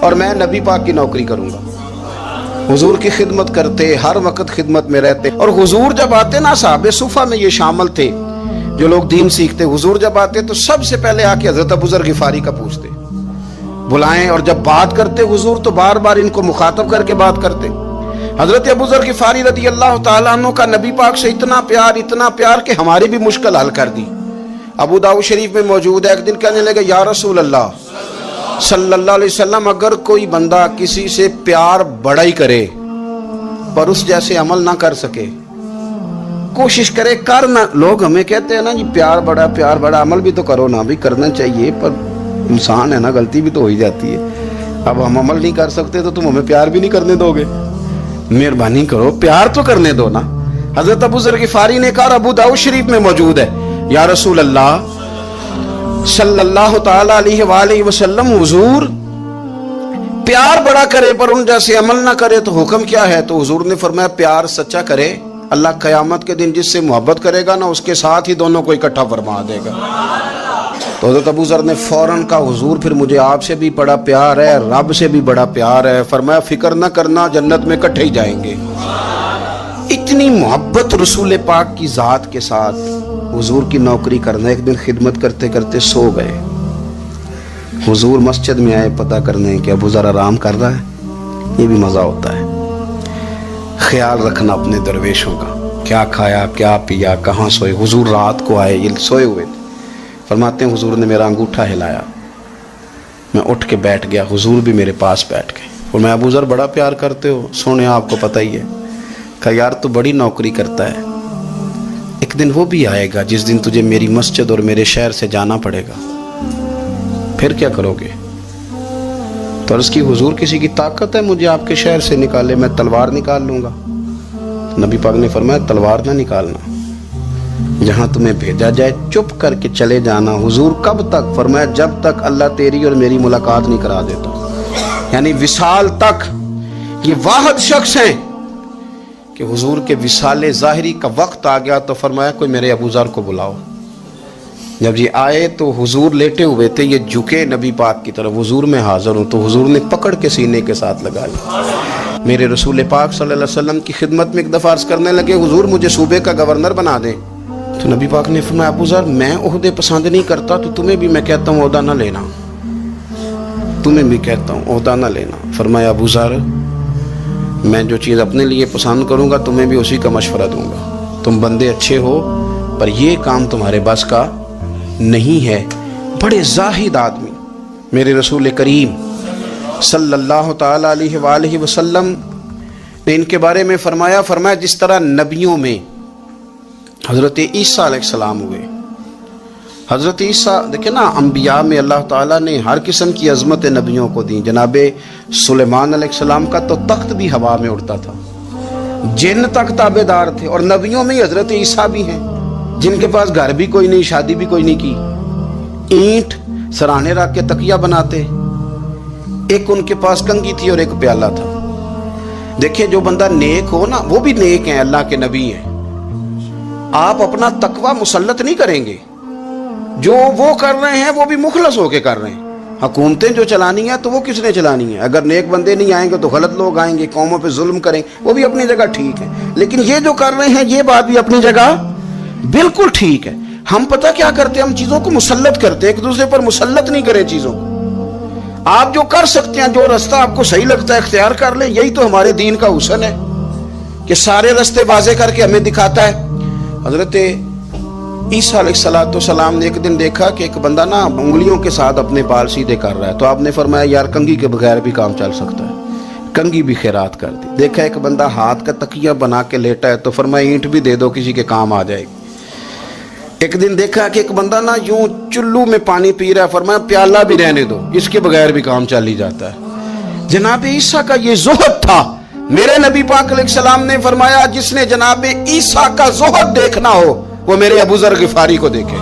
اور میں نبی پاک کی نوکری کروں گا۔ حضور کی خدمت کرتے، ہر وقت خدمت میں رہتے، اور حضور جب آتے نا، صحابہ صفہ میں یہ شامل تھے جو لوگ دین سیکھتے، حضور جب آتے تو سب سے پہلے آ کے حضرت ابو ذر غفاری کا پوچھتے، بلائیں، اور جب بات کرتے حضور تو بار بار ان کو مخاطب کر کے بات کرتے۔ حضرت ابو ذر غفاری رضی اللہ تعالیٰ عنہ کا نبی پاک سے اتنا پیار کہ ہماری بھی مشکل حل کر دی۔ ابو داؤد شریف میں موجود ہے، ایک دن کہنے لگے یا رسول اللہ صلی اللہ علیہ وسلم، اگر کوئی بندہ کسی سے پیار بڑا ہی کرے پر اس جیسے عمل نہ کر سکے، کوشش کرے کرنا، لوگ ہمیں کہتے ہیں نا جی پیار بڑا، عمل بھی تو کرو نا، بھی کرنا چاہیے، پر انسان ہے نا، غلطی بھی تو ہو ہی جاتی ہے۔ اب ہم عمل نہیں کر سکتے تو تم ہمیں پیار بھی نہیں کرنے دو گے، مہربانی کرو پیار تو کرنے دو نا۔ حضرت ابو ذر غفاری نے کہا، ابو داؤد شریف میں موجود ہے، یا رسول اللہ صلی اللہ تعالی علیہ وآلہ وسلم، حضور پیار بڑا کرے پر ان جیسے عمل نہ کرے تو حکم کیا ہے؟ تو حضور نے فرمایا پیار سچا کرے، اللہ قیامت کے دن جس سے محبت کرے گا نا، اس کے ساتھ ہی دونوں کو اکٹھا فرما دے گا۔ تو حضرت ابو ذر نے فوراً کہا، حضور پھر مجھے آپ سے بھی بڑا پیار ہے، رب سے بھی بڑا پیار ہے۔ فرمایا فکر نہ کرنا، جنت میں اکٹھے ہی جائیں گے۔ اتنی محبت رسول پاک کی ذات کے ساتھ، حضور کی نوکری کرنا۔ ایک دن خدمت کرتے کرتے سو گئے، حضور مسجد میں آئے پتہ کرنے کہ ابو ذر آرام کر رہا ہے۔ یہ بھی مزہ ہوتا ہے، خیال رکھنا اپنے درویشوں کا، کیا کھایا کیا پیا، کہاں سوئے۔ حضور رات کو آئے، یہ سوئے ہوئے تھے، فرماتے ہیں حضور نے میرا انگوٹھا ہلایا، میں اٹھ کے بیٹھ گیا، حضور بھی میرے پاس بیٹھ گئے۔ اور میں ابو ذر بڑا پیار کرتے ہو؟ سونے آپ کو پتہ ہی ہے۔ کہا یار تو بڑی نوکری کرتا ہے، ایک دن وہ بھی آئے گا جس دن تجھے میری مسجد اور میرے شہر سے جانا پڑے گا، پھر کیا کرو گے؟ تو عرض کی حضور کسی کی طاقت ہے مجھے آپ کے شہر سے نکالے؟ میں تلوار نکال لوں گا۔ نبی پاک نے فرمایا تلوار نہ نکالنا، جہاں تمہیں بھیجا جائے چپ کر کے چلے جانا۔ حضور کب تک؟ فرمایا جب تک اللہ تیری اور میری ملاقات نہیں کرا دیتا، یعنی وصال تک۔ یہ واحد شخص ہیں کہ حضور کے وصال ظاہری کا وقت آ گیا تو فرمایا کوئی میرے ابو ذر کو بلاؤ۔ جب یہ آئے تو حضور لیٹے ہوئے تھے، یہ جھکے نبی پاک کی طرف، حضور میں حاضر ہوں، تو حضور نے پکڑ کے سینے کے ساتھ لگا لیا۔ میرے رسول پاک صلی اللہ علیہ وسلم کی خدمت میں ایک دفعہ عرض کرنے لگے حضور مجھے صوبے کا گورنر بنا دیں۔ تو نبی پاک نے فرمایا ابو ذر میں عہدے پسند نہیں کرتا، تو تمہیں بھی میں کہتا ہوں عہدہ نہ لینا، تمہیں بھی کہتا ہوں عہدہ نہ لینا۔ فرمایا ابو ذر میں جو چیز اپنے لیے پسند کروں گا تمہیں بھی اسی کا مشورہ دوں گا، تم بندے اچھے ہو پر یہ کام تمہارے بس کا نہیں ہے۔ بڑے زاہد آدمی میرے رسول کریم صلی اللہ تعالی علیہ وآلہ وسلم نے ان کے بارے میں فرمایا جس طرح نبیوں میں حضرت عیسیٰ علیہ السلام ہوئے، حضرت عیسیٰ دیکھیں نا، انبیاء میں اللہ تعالیٰ نے ہر قسم کی عظمت نبیوں کو دی۔ جناب سلیمان علیہ السلام کا تو تخت بھی ہوا میں اڑتا تھا، جن تک تابع دار تھے، اور نبیوں میں حضرت عیسیٰ بھی ہیں جن کے پاس گھر بھی کوئی نہیں، شادی بھی کوئی نہیں کی، اینٹ سرانے رکھ کے تکیہ بناتے، ایک ان کے پاس کنگھی تھی اور ایک پیالہ تھا۔ دیکھیں جو بندہ نیک ہو نا، وہ بھی نیک ہیں، اللہ کے نبی ہیں۔ آپ اپنا تقوی مسلط نہیں کریں گے، جو وہ کر رہے ہیں وہ بھی مخلص ہو کے کر رہے ہیں۔ حکومتیں جو چلانی ہیں تو وہ کس نے چلانی ہے؟ اگر نیک بندے نہیں آئیں گے تو غلط لوگ آئیں گے، قوموں پہ ظلم کریں، وہ بھی اپنی جگہ ٹھیک ہے، لیکن یہ جو کر رہے ہیں یہ بات بھی اپنی جگہ بالکل ٹھیک ہے۔ ہم پتہ کیا کرتے ہیں، ہم چیزوں کو مسلط کرتے ہیں، ایک دوسرے پر مسلط نہیں کریں چیزوں کو۔ آپ جو کر سکتے ہیں، جو رستہ آپ کو صحیح لگتا ہے اختیار کر لیں، یہی تو ہمارے دین کا حسن ہے کہ سارے رستے واضح کر کے ہمیں دکھاتا ہے۔ حضرت عیسیٰ علیہ السلام نے ایک دن دیکھا کہ ایک بندہ نا انگلیوں کے ساتھ اپنے بال سیدھے کر رہا ہے، تو آپ نے فرمایا یار کنگھی کے بغیر بھی کام چل سکتا ہے، کنگھی بھی خیرات کر دی۔ دیکھا ایک بندہ ہاتھ کا تکیہ بنا کے لیٹا ہے، تو فرمایا اینٹ بھی دے دو، کسی کے کام آ جائے گی۔ ایک دن دیکھا کہ ایک بندہ نا یوں چلو میں پانی پی رہا ہے، فرمایا پیالہ بھی رہنے دو، اس کے بغیر بھی کام چل ہی جاتا ہے۔ جناب عیسیٰ کا یہ زہد تھا۔ میرے نبی پاک علیہ السلام نے فرمایا جس نے جناب عیسیٰ کا زہد دیکھنا ہو وہ میرے ابو ذر غفاری کو دیکھے،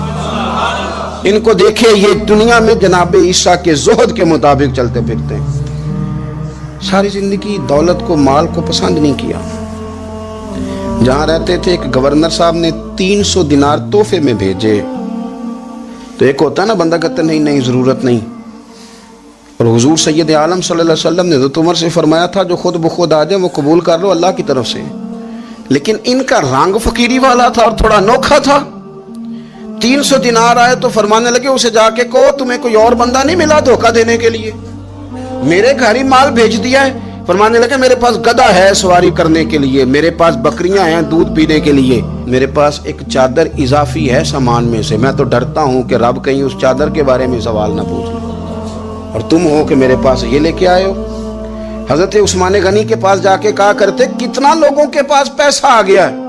ان کو دیکھے، یہ دنیا میں جناب عیسیٰ کے زہد کے مطابق چلتے پھرتے ہیں۔ ساری زندگی دولت کو، مال کو پسند نہیں کیا۔ جہاں رہتے تھے ایک گورنر صاحب نے 300 دینار تحفے میں بھیجے، تو ایک ہوتا ہے نا بندہ کہتا ہے نہیں نہیں ضرورت نہیں. اور حضور سید عالم صلی اللہ علیہ وسلم نے حضرت عمر سے فرمایا تھا جو خود بخود آ جائے وہ قبول کر لو اللہ کی طرف سے. لیکن ان کا رنگ فقیری والا تھا اور تھوڑا انوکھا تھا. 300 دینار آئے تو فرمانے لگے اسے جا کے کہو تمہیں کوئی اور بندہ نہیں ملا دھوکہ دینے کے لیے؟ میرے گھر ہی مال بھیج دیا ہے. فرمانے لگے میرے پاس گدھا ہے سواری کرنے کے لیے, میرے پاس بکریاں ہیں دودھ پینے کے لیے, میرے پاس ایک چادر اضافی ہے سامان میں سے, میں تو ڈرتا ہوں کہ رب کہیں اس چادر کے بارے میں سوال نہ پوچھ لے, اور تم ہو کہ میرے پاس یہ لے کے آئے ہو. حضرت عثمان غنی کے پاس جا کے کہا کرتے کتنا لوگوں کے پاس پیسہ آ گیا ہے,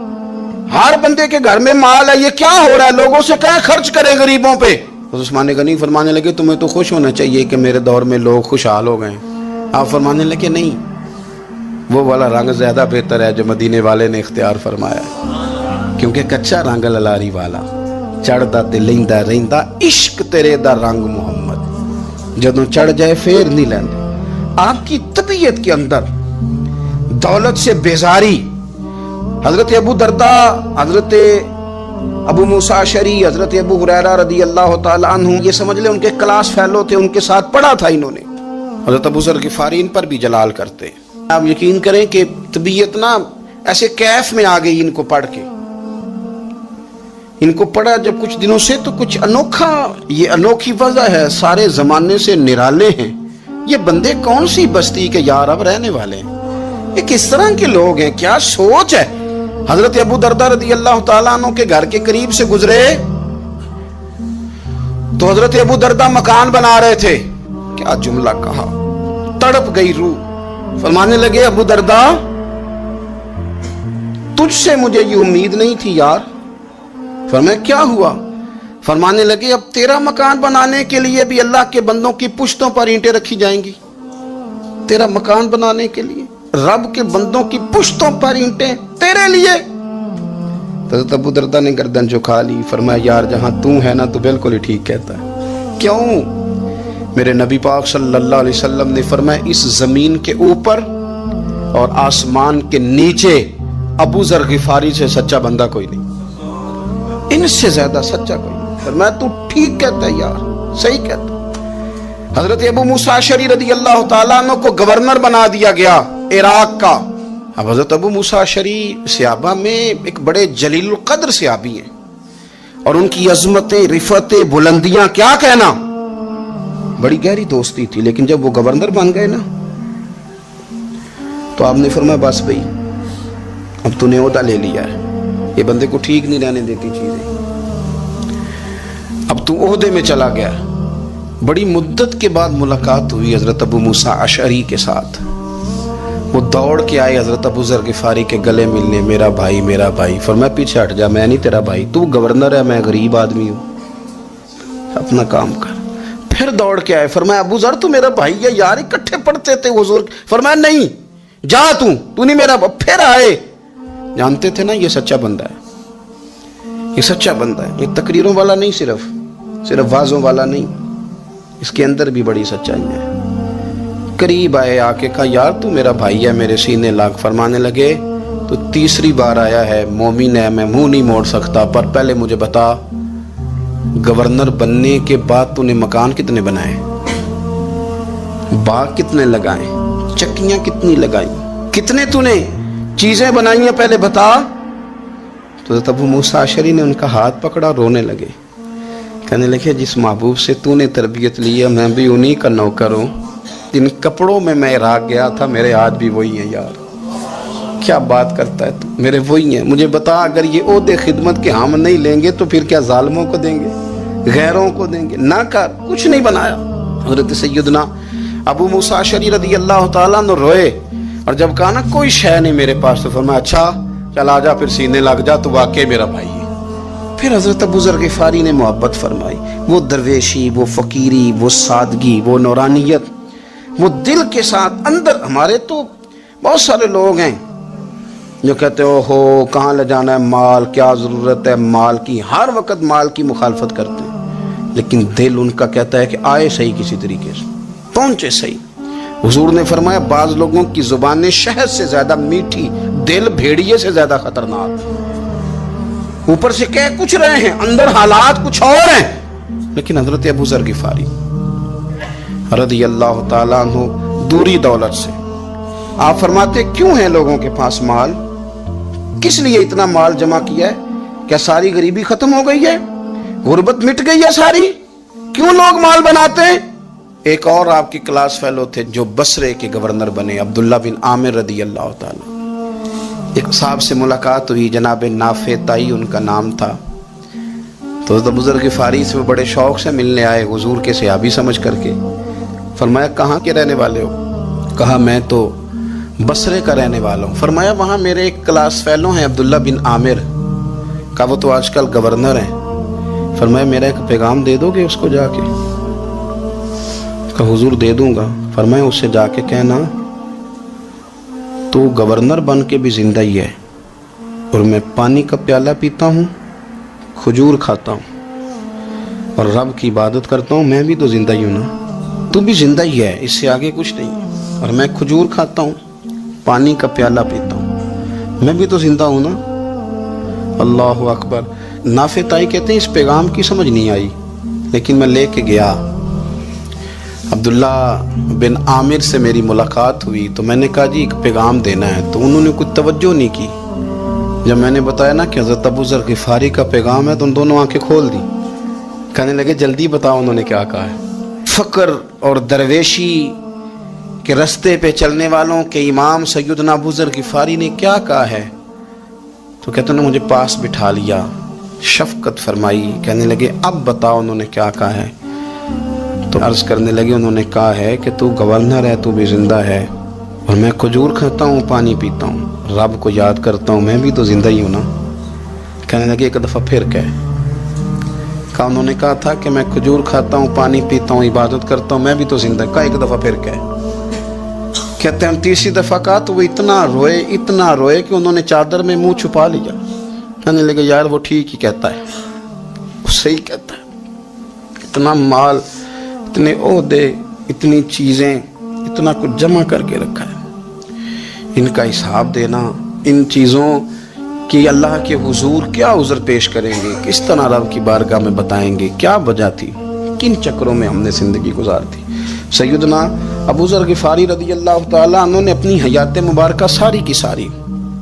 ہر بندے کے گھر میں مال ہے, یہ کیا ہو رہا ہے, لوگوں سے کہاں خرچ کرے غریبوں پہ. عثمان غنی فرمانے لگے تمہیں تو خوش ہونا چاہیے کہ میرے دور میں لوگ خوشحال ہو گئے. آپ فرمانے لگے نہیں, وہ والا رنگ زیادہ بہتر ہے جو مدینے والے نے اختیار فرمایا, کیونکہ کچا رنگ للاری والا چڑھدا تے لیندا رہندا عشق تیرے دا رنگ محمد, جدوں چڑھ جائے پھر نہیں لیندے. آپ کی طبیعت کے اندر دولت سے بیزاری. حضرت ابو درداء, حضرت ابو موسیٰ اشعری, حضرت ابو ہریرہ رضی اللہ تعالیٰ عنہ, یہ سمجھ لیں ان کے کلاس فیلو تھے, ان کے ساتھ پڑھا تھا انہوں نے. حضرت ابو ذر غفاری ان پر بھی جلال کرتے. آپ یقین کریں کہ طبیعت نا ایسے کیف میں آ گئی ان کو پڑھ کے. ان کو پڑھا جب کچھ دنوں سے تو کچھ انوکھا, یہ انوکھی وجہ ہے, سارے زمانے سے نرالے ہیں. یہ بندے کون سی بستی کے یار اب رہنے والے ہیں, یہ کس طرح کے لوگ ہیں, کیا سوچ ہے. حضرت ابو درداء رضی اللہ تعالیٰ عنہ کے گھر کے قریب سے گزرے تو حضرت ابو درداء مکان بنا رہے تھے. کیا جملہ کہا, تڑپ گئی روح. فرمانے لگے ابو درداء تجھ سے مجھے یہ امید نہیں تھی یار. فرمایا کیا ہوا؟ فرمانے لگے اب تیرا مکان بنانے کے لیے بھی اللہ کے بندوں کی پشتوں پر اینٹیں رکھی جائیں گی. تیرا مکان بنانے کے لیے رب کے بندوں کی پشتوں پر اینٹیں تیرے لیے. حضرت ابو درداء نے گردن جھکا لی. فرمایا یار جہاں تو ہے نا تو بالکل ہی ٹھیک کہتا ہے. کیوں؟ میرے نبی پاک صلی اللہ علیہ وسلم نے فرمایا اس زمین کے اوپر اور آسمان کے نیچے ابو ذر غفاری سے سچا بندہ کوئی نہیں, ان سے زیادہ سچا کوئی نہیں. فرمایا تو ٹھیک کہتا ہے یار, صحیح کہتا. حضرت ابو موسیٰ اشعری رضی اللہ تعالیٰ عنہ کو گورنر بنا دیا گیا عراق کا. اب حضرت ابو موسیٰ اشعری صحابہ میں ایک بڑے جلیل القدر صحابی ہیں, اور ان کی عظمتیں, رفتیں, بلندیاں کیا کہنا, بڑی گہری دوستی تھی. لیکن جب وہ گورنر بن گئے نا تو آپ نے فرمایا بس بھئی اب تو نے عہدہ لے لیا ہے, یہ بندے کو ٹھیک نہیں رہنے دیتی چیزیں, اب تو عہدے میں چلا گیا. بڑی مدت کے بعد ملاقات ہوئی حضرت ابو موسیٰ اشعری کے ساتھ. وہ دوڑ کے آئے حضرت ابو ذر غفاری کے گلے ملنے, میرا بھائی میرا بھائی. فرمایا پیچھے ہٹ جا, میں نہیں تیرا بھائی, تو گورنر ہے, میں غریب آدمی ہوں, اپنا کام کر. پھر دوڑ کے آئے. فرمایا ابو ذر تو میرا بھائی ہے یار, اکٹھے پڑھتے تھے حضور. فرمایا نہیں جا, تو نہیں میرا. پھر آئے. جانتے تھے نا یہ سچا بندہ ہے, یہ سچا بندہ ہے, یہ تقریروں والا نہیں, صرف وعظوں والا نہیں, اس کے اندر بھی بڑی سچائی ہے. قریب آئے, آ کے کہا یار تو میرا بھائی ہے, میرے سینے لاگ. فرمانے لگے تو تیسری بار آیا ہے, مومن ہے, میں منہ نہیں موڑ سکتا, پر پہلے مجھے بتا گورنر بننے کے بعد تو نے مکان کتنے بنائے, باغ کتنے لگائے, چکیاں کتنی لگائیں, کتنے تو نے چیزیں بنائی ہیں, پہلے بتا. تو ابو موسیٰ اشعری نے ان کا ہاتھ پکڑا, رونے لگے. کہنے لگے جس محبوب سے تو نے تربیت لی ہے میں بھی انہی کا نوکر ہوں. جن کپڑوں میں میں عراق گیا تھا میرے ہاتھ بھی وہی ہیں یار. کیا بات کرتا ہے تو, میرے وہی ہیں. مجھے بتا اگر یہ عہدے خدمت کے ہم نہیں لیں گے تو پھر کیا ظالموں کو دیں گے, غیروں کو دیں گے؟ نہ کر, کچھ نہیں بنایا. حضرت سیدنا ابو موسیٰ اشعری رضی اللہ تعالیٰ عنہ روئے, اور جب کہا نا کوئی شے نہیں میرے پاس, تو فرمایا اچھا چل آ جا, پھر سینے لگ جا, تو واقعی میرا بھائی ہے. پھر حضرت ابو ذر غفاری نے محبت فرمائی. وہ درویشی, وہ فقیری, وہ سادگی, وہ نورانیت, وہ دل کے ساتھ اندر. ہمارے تو بہت سارے لوگ ہیں جو کہتے ہو کہاں لے جانا ہے مال, کیا ضرورت ہے مال کی, ہر وقت مال کی مخالفت کرتے ہیں, لیکن دل ان کا کہتا ہے کہ آئے صحیح, کسی طریقے سے پہنچے صحیح. حضور نے فرمایا بعض لوگوں کی زبانیں شہد سے زیادہ میٹھی, دل بھیڑیے سے زیادہ خطرناک. اوپر سے کہہ کچھ رہے ہیں, اندر حالات کچھ اور ہیں. لیکن حضرت ابو ذر غفاری رضی اللہ تعالیٰ عنہ دوری دولت سے، آپ فرماتے کیوں ہے لوگوں کے پاس مال؟ کس لیے اتنا مال جمع کیا ہے؟ کیا ساری غریبی ختم ہو گئی ہے؟ غربت مٹ گئی ہے ساری؟ کیوں لوگ مال بناتے ہیں؟ ایک اور آپ کی کلاس فیلو تھے جو بصرے کے گورنر بنے، عبداللہ بن عامر رضی اللہ تعالیٰ۔ ایک صاحب سے ملاقات ہوئی، جناب نافع تائی ان کا نام تھا، تو حضرت ابو ذر غفاری سے وہ بڑے شوق سے ملنے آئے، حضور کے صحابی سمجھ کر کے۔ فرمایا کہاں کے رہنے والے ہو؟ کہا میں تو بصرے کا رہنے والا ہوں۔ فرمایا وہاں میرے ایک کلاس فیلو ہیں عبداللہ بن عامر، کہا وہ تو آج کل گورنر ہیں۔ فرمایا میرا ایک پیغام دے دو گے اس کو جا کے؟ کہا حضور دے دوں گا۔ فرمایا اس سے جا کے کہنا تو گورنر بن کے بھی زندہ ہی ہے، اور میں پانی کا پیالہ پیتا ہوں، کھجور کھاتا ہوں اور رب کی عبادت کرتا ہوں، میں بھی تو زندہ ہی ہوں نا، تو بھی زندہ ہی ہے، اس سے آگے کچھ نہیں، اور میں کھجور کھاتا ہوں، پانی کا پیالہ پیتا ہوں، میں بھی تو زندہ ہوں نا۔ اللہ اکبر۔ نافع تائی کہتے ہیں اس پیغام کی سمجھ نہیں آئی، لیکن میں لے کے گیا، عبداللہ بن عامر سے میری ملاقات ہوئی تو میں نے کہا جی ایک پیغام دینا ہے، تو انہوں نے کوئی توجہ نہیں کی۔ جب میں نے بتایا نا کہ حضرت ابو ذر غفاری کا پیغام ہے تو ان دونوں آنکھیں کھول دی، کہنے لگے جلدی بتاؤ انہوں نے کیا کہا ہے۔ فقر اور درویشی کے رستے پہ چلنے والوں کے امام سیدنا ابو ذر غفاری نے کیا کہا ہے؟ تو کہتے ہیں مجھے پاس بٹھا لیا، شفقت فرمائی، کہنے لگے اب بتاؤ انہوں نے کیا کہا ہے؟ تو عرض کرنے لگے انہوں نے کہا ہے کہ تو گورنر ہے، تو بھی زندہ ہے، اور میں کھجور کھاتا ہوں، پانی پیتا ہوں، رب کو یاد کرتا ہوں، میں بھی تو زندہ ہی ہوں نا۔ کہنے لگے ایک دفعہ پھر کہا انہوں نے کہا تھا کہ میں کھجور کھاتا ہوں، پانی پیتا ہوں، عبادت کرتا ہوں، میں بھی تو زندہ۔ کہا ایک دفعہ پھر کہتے ہیں تیسری دفعہ کہا تو وہ اتنا روئے کہ انہوں نے چادر میں منہ چھپا لیا۔ کہنے لگے یار وہ ٹھیک ہی کہتا ہے، وہ صحیح کہتا ہے، اتنا مال، اتنے عہدے، اتنی چیزیں، اتنا کچھ جمع کر کے رکھا ہے، ان کا حساب دینا، ان چیزوں کی اللہ کے حضور کیا عذر پیش کریں گے، کس طرح رب کی بارگاہ میں بتائیں گے، کیا وجہ تھی، کن چکروں میں ہم نے زندگی گزار دی۔ سیدنا ابو ذر غفاری رضی اللہ تعالیٰ عنہ نے اپنی حیات مبارکہ ساری کی ساری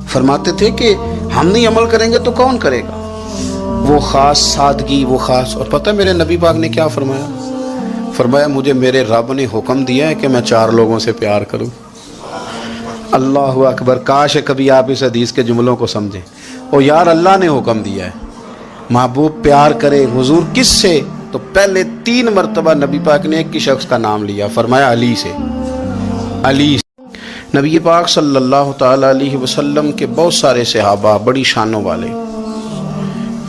فرماتے تھے کہ ہم نہیں عمل کریں گے تو کون کرے گا؟ وہ خاص سادگی، وہ خاص، اور پتہ میرے نبی پاک نے کیا فرمایا؟ فرمایا مجھے میرے رب نے حکم دیا ہے کہ میں 4 لوگوں سے پیار کروں۔ اللہ اکبر، کاش کبھی آپ اس حدیث کے جملوں کو سمجھیں۔ او یار اللہ نے حکم دیا ہے محبوب پیار کرے، حضور کس سے؟ تو پہلے 3 مرتبہ نبی پاک نے ایک ہی شخص کا نام لیا، فرمایا علی سے، علی سے۔ نبی پاک صلی اللہ تعالی علیہ وسلم کے بہت سارے صحابہ بڑی شانوں والے،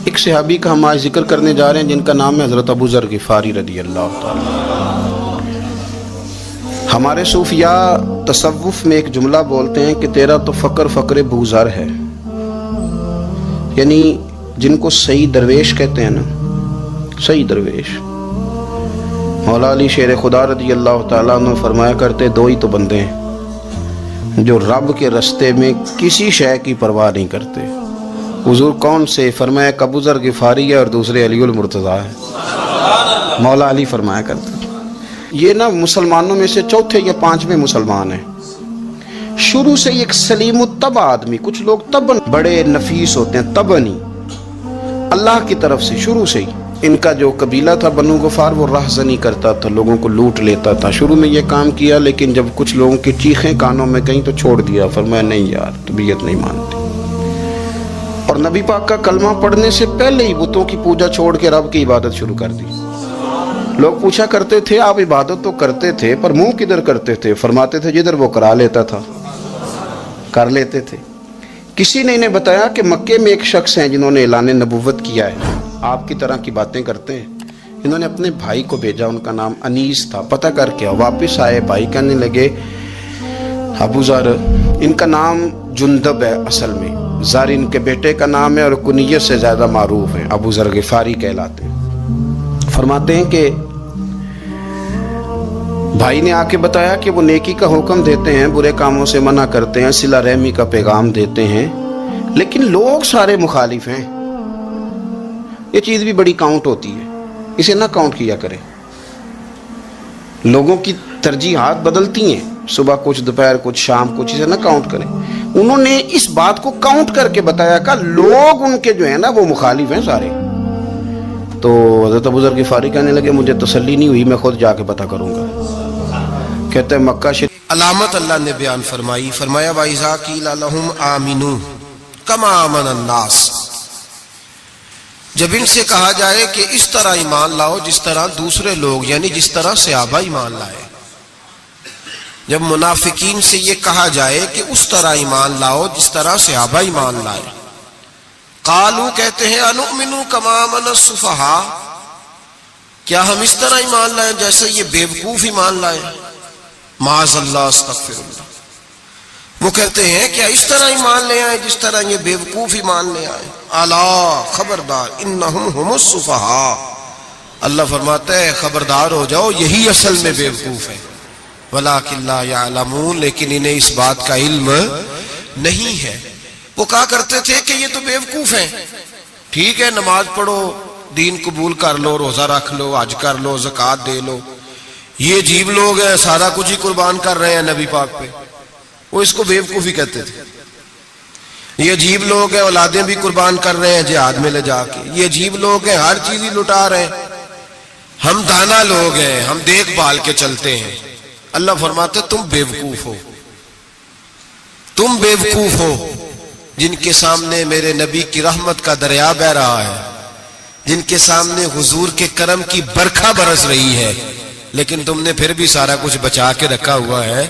ایک صحابی کا ہم آج ذکر کرنے جا رہے ہیں جن کا نام ہے حضرت ابو ذر غفاری رضی اللہ تعالی۔ ہمارے صوفیاء تصوف میں ایک جملہ بولتے ہیں کہ تیرا تو فقر بوذر ہے، یعنی جن کو صحیح درویش کہتے ہیں نا، صحیح درویش۔ مولا علی شیر خدا رضی اللہ تعالیٰ عنہ فرمایا کرتے 2 ہی تو بندے ہیں جو رب کے رستے میں کسی شے کی پرواہ نہیں کرتے۔ حضور کون سے؟ فرمایا ابو ذر غفاری ہے اور دوسرے علی المرتضیٰ ہے۔ مولا علی فرمایا کرتے یہ نا مسلمانوں میں سے 4 یا 5ویں مسلمان ہیں، شروع سے ایک سلیم الطبع آدمی، کچھ لوگ طبعاً بڑے نفیس ہوتے ہیں، طبعاً اللہ کی طرف سے شروع سے ہی۔ ان کا جو قبیلہ تھا بنو غفار وہ راہزنی کرتا تھا، لوگوں کو لوٹ لیتا تھا، شروع میں یہ کام کیا، لیکن جب کچھ لوگوں کی چیخیں کانوں میں کہیں تو چھوڑ دیا، فرمایا نہیں یار طبیعت نہیں مانتی، اور نبی پاک کا کلمہ پڑھنے سے پہلے ہی بتوں کی پوجا چھوڑ کے رب کی عبادت شروع کر دی۔ لوگ پوچھا کرتے تھے آپ عبادت تو کرتے تھے پر منہ کدھر کرتے تھے؟ فرماتے تھے جدھر وہ کرا لیتا تھا کر لیتے تھے۔ کسی نے انہیں بتایا کہ مکے میں ایک شخص ہیں جنہوں نے اعلان نبوت کیا ہے، آپ کی طرح کی باتیں کرتے ہیں۔ انہوں نے اپنے بھائی کو بھیجا، ان کا نام انیس تھا، پتہ کر کے واپس آئے، بھائی کہنے لگے ابو ذر، ان کا نام جندب ہے، اصل میں ذر ان کے بیٹے کا نام ہے اور کنیت سے زیادہ معروف ہے، ابو ذر غفاری کہلاتے ہیں۔ فرماتے ہیں کہ بھائی نے آ کے بتایا کہ وہ نیکی کا حکم دیتے ہیں، برے کاموں سے منع کرتے ہیں، صلہ رحمی کا پیغام دیتے ہیں، لیکن لوگ سارے مخالف ہیں۔ یہ چیز بھی بڑی کاؤنٹ ہوتی ہے، اسے نہ کاؤنٹ کیا کریں. لوگوں کی ترجیحات بدلتی ہیں, صبح کچھ, دوپہر کچھ, شام کچھ, اسے نہ کاؤنٹ کریں. انہوں نے اس بات کو کاؤنٹ کر کے بتایا کہ لوگ ان کے جو ہیں نا وہ مخالف ہیں سارے. تو حضرت ابو ذر غفاری کہنے لگے مجھے تسلی نہیں ہوئی, میں خود جا کے پتہ کروں گا. کہتے ہیں مکہ شریف علامت اللہ نے بیان فرمائی, فرمایا وَإِذَا قِيلَ لَهُمْ آمِنُوا كَمَا آمَنَ النَّاسُ, جب ان سے کہا جائے کہ اس طرح ایمان لاؤ جس طرح دوسرے لوگ یعنی جس طرح صحابہ ایمان لائے. جب منافقین سے یہ کہا جائے کہ اس طرح ایمان لاؤ جس طرح صحابہ ایمان لائے, قالو کہتے ہیں انؤمن کما آمن السفہاء, کیا ہم اس طرح ایمان لائیں جیسے یہ بیوقوف ایمان لائے. معاذ اللہ استغفر اللہ. وہ کہتے ہیں کیا اس طرح ایمان لے آئے جس طرح یہ بیوقوف ایمان لے آئے. الا خبردار انہم هم السفہاء, اللہ فرماتا ہے خبردار ہو جاؤ یہی اصل میں بیوقوف ہے. ولکن لا یعلمون, لیکن انہیں اس بات کا علم نہیں ہے. وہ کہا کرتے تھے کہ یہ تو بیوقوف ہیں, ٹھیک ہے نماز پڑھو, دین قبول کر لو, روزہ رکھ لو, حج کر لو, زکوٰۃ دے لو, یہ عجیب لوگ ہیں سارا کچھ ہی قربان کر رہے ہیں نبی پاک پہ. وہ اس کو بیوقوفی کہتے تھے. یہ عجیب لوگ ہیں اولادیں بھی قربان کر رہے ہیں جہاد میں لے جا کے. یہ عجیب لوگ ہیں ہر چیز ہی لٹا رہے ہیں. ہم دانا لوگ ہیں, ہم دیکھ بھال کے چلتے ہیں. اللہ فرماتے تم بیوقوف ہو, تم بیوقوف ہو جن کے سامنے میرے نبی کی رحمت کا دریا بہ رہا ہے, جن کے سامنے حضور کے کرم کی برکھا برس رہی ہے, لیکن تم نے پھر بھی سارا کچھ بچا کے رکھا ہوا ہے.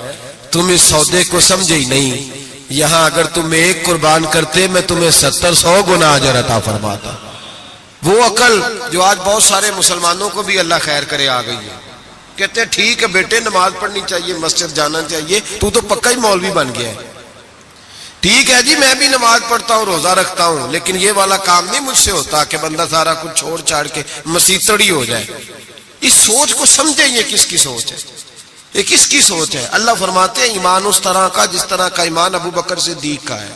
تم اس سودے کو سمجھے ہی نہیں. یہاں اگر تم ایک قربان کرتے میں تمہیں 70-100 گنا اجر عطا فرماتا. وہ عقل جو آج بہت سارے مسلمانوں کو بھی اللہ خیر کرے آ گئی ہے. کہتے ہیں ٹھیک ہے بیٹے نماز پڑھنی چاہیے, مسجد جانا چاہیے, تو پکا ہی مولوی بن گیا ہے. ٹھیک ہے جی میں بھی نماز پڑھتا ہوں, روزہ رکھتا ہوں, لیکن یہ والا کام نہیں مجھ سے ہوتا کہ بندہ سارا کچھ چھوڑ چھاڑ کے مسیتڑی ہو جائے. اس سوچ کو سمجھیں یہ کس کی سوچ ہے, یہ کس کی سوچ ہے. اللہ فرماتے ہیں ایمان اس طرح کا جس طرح کا ایمان ابو بکر صدیق کا ہے,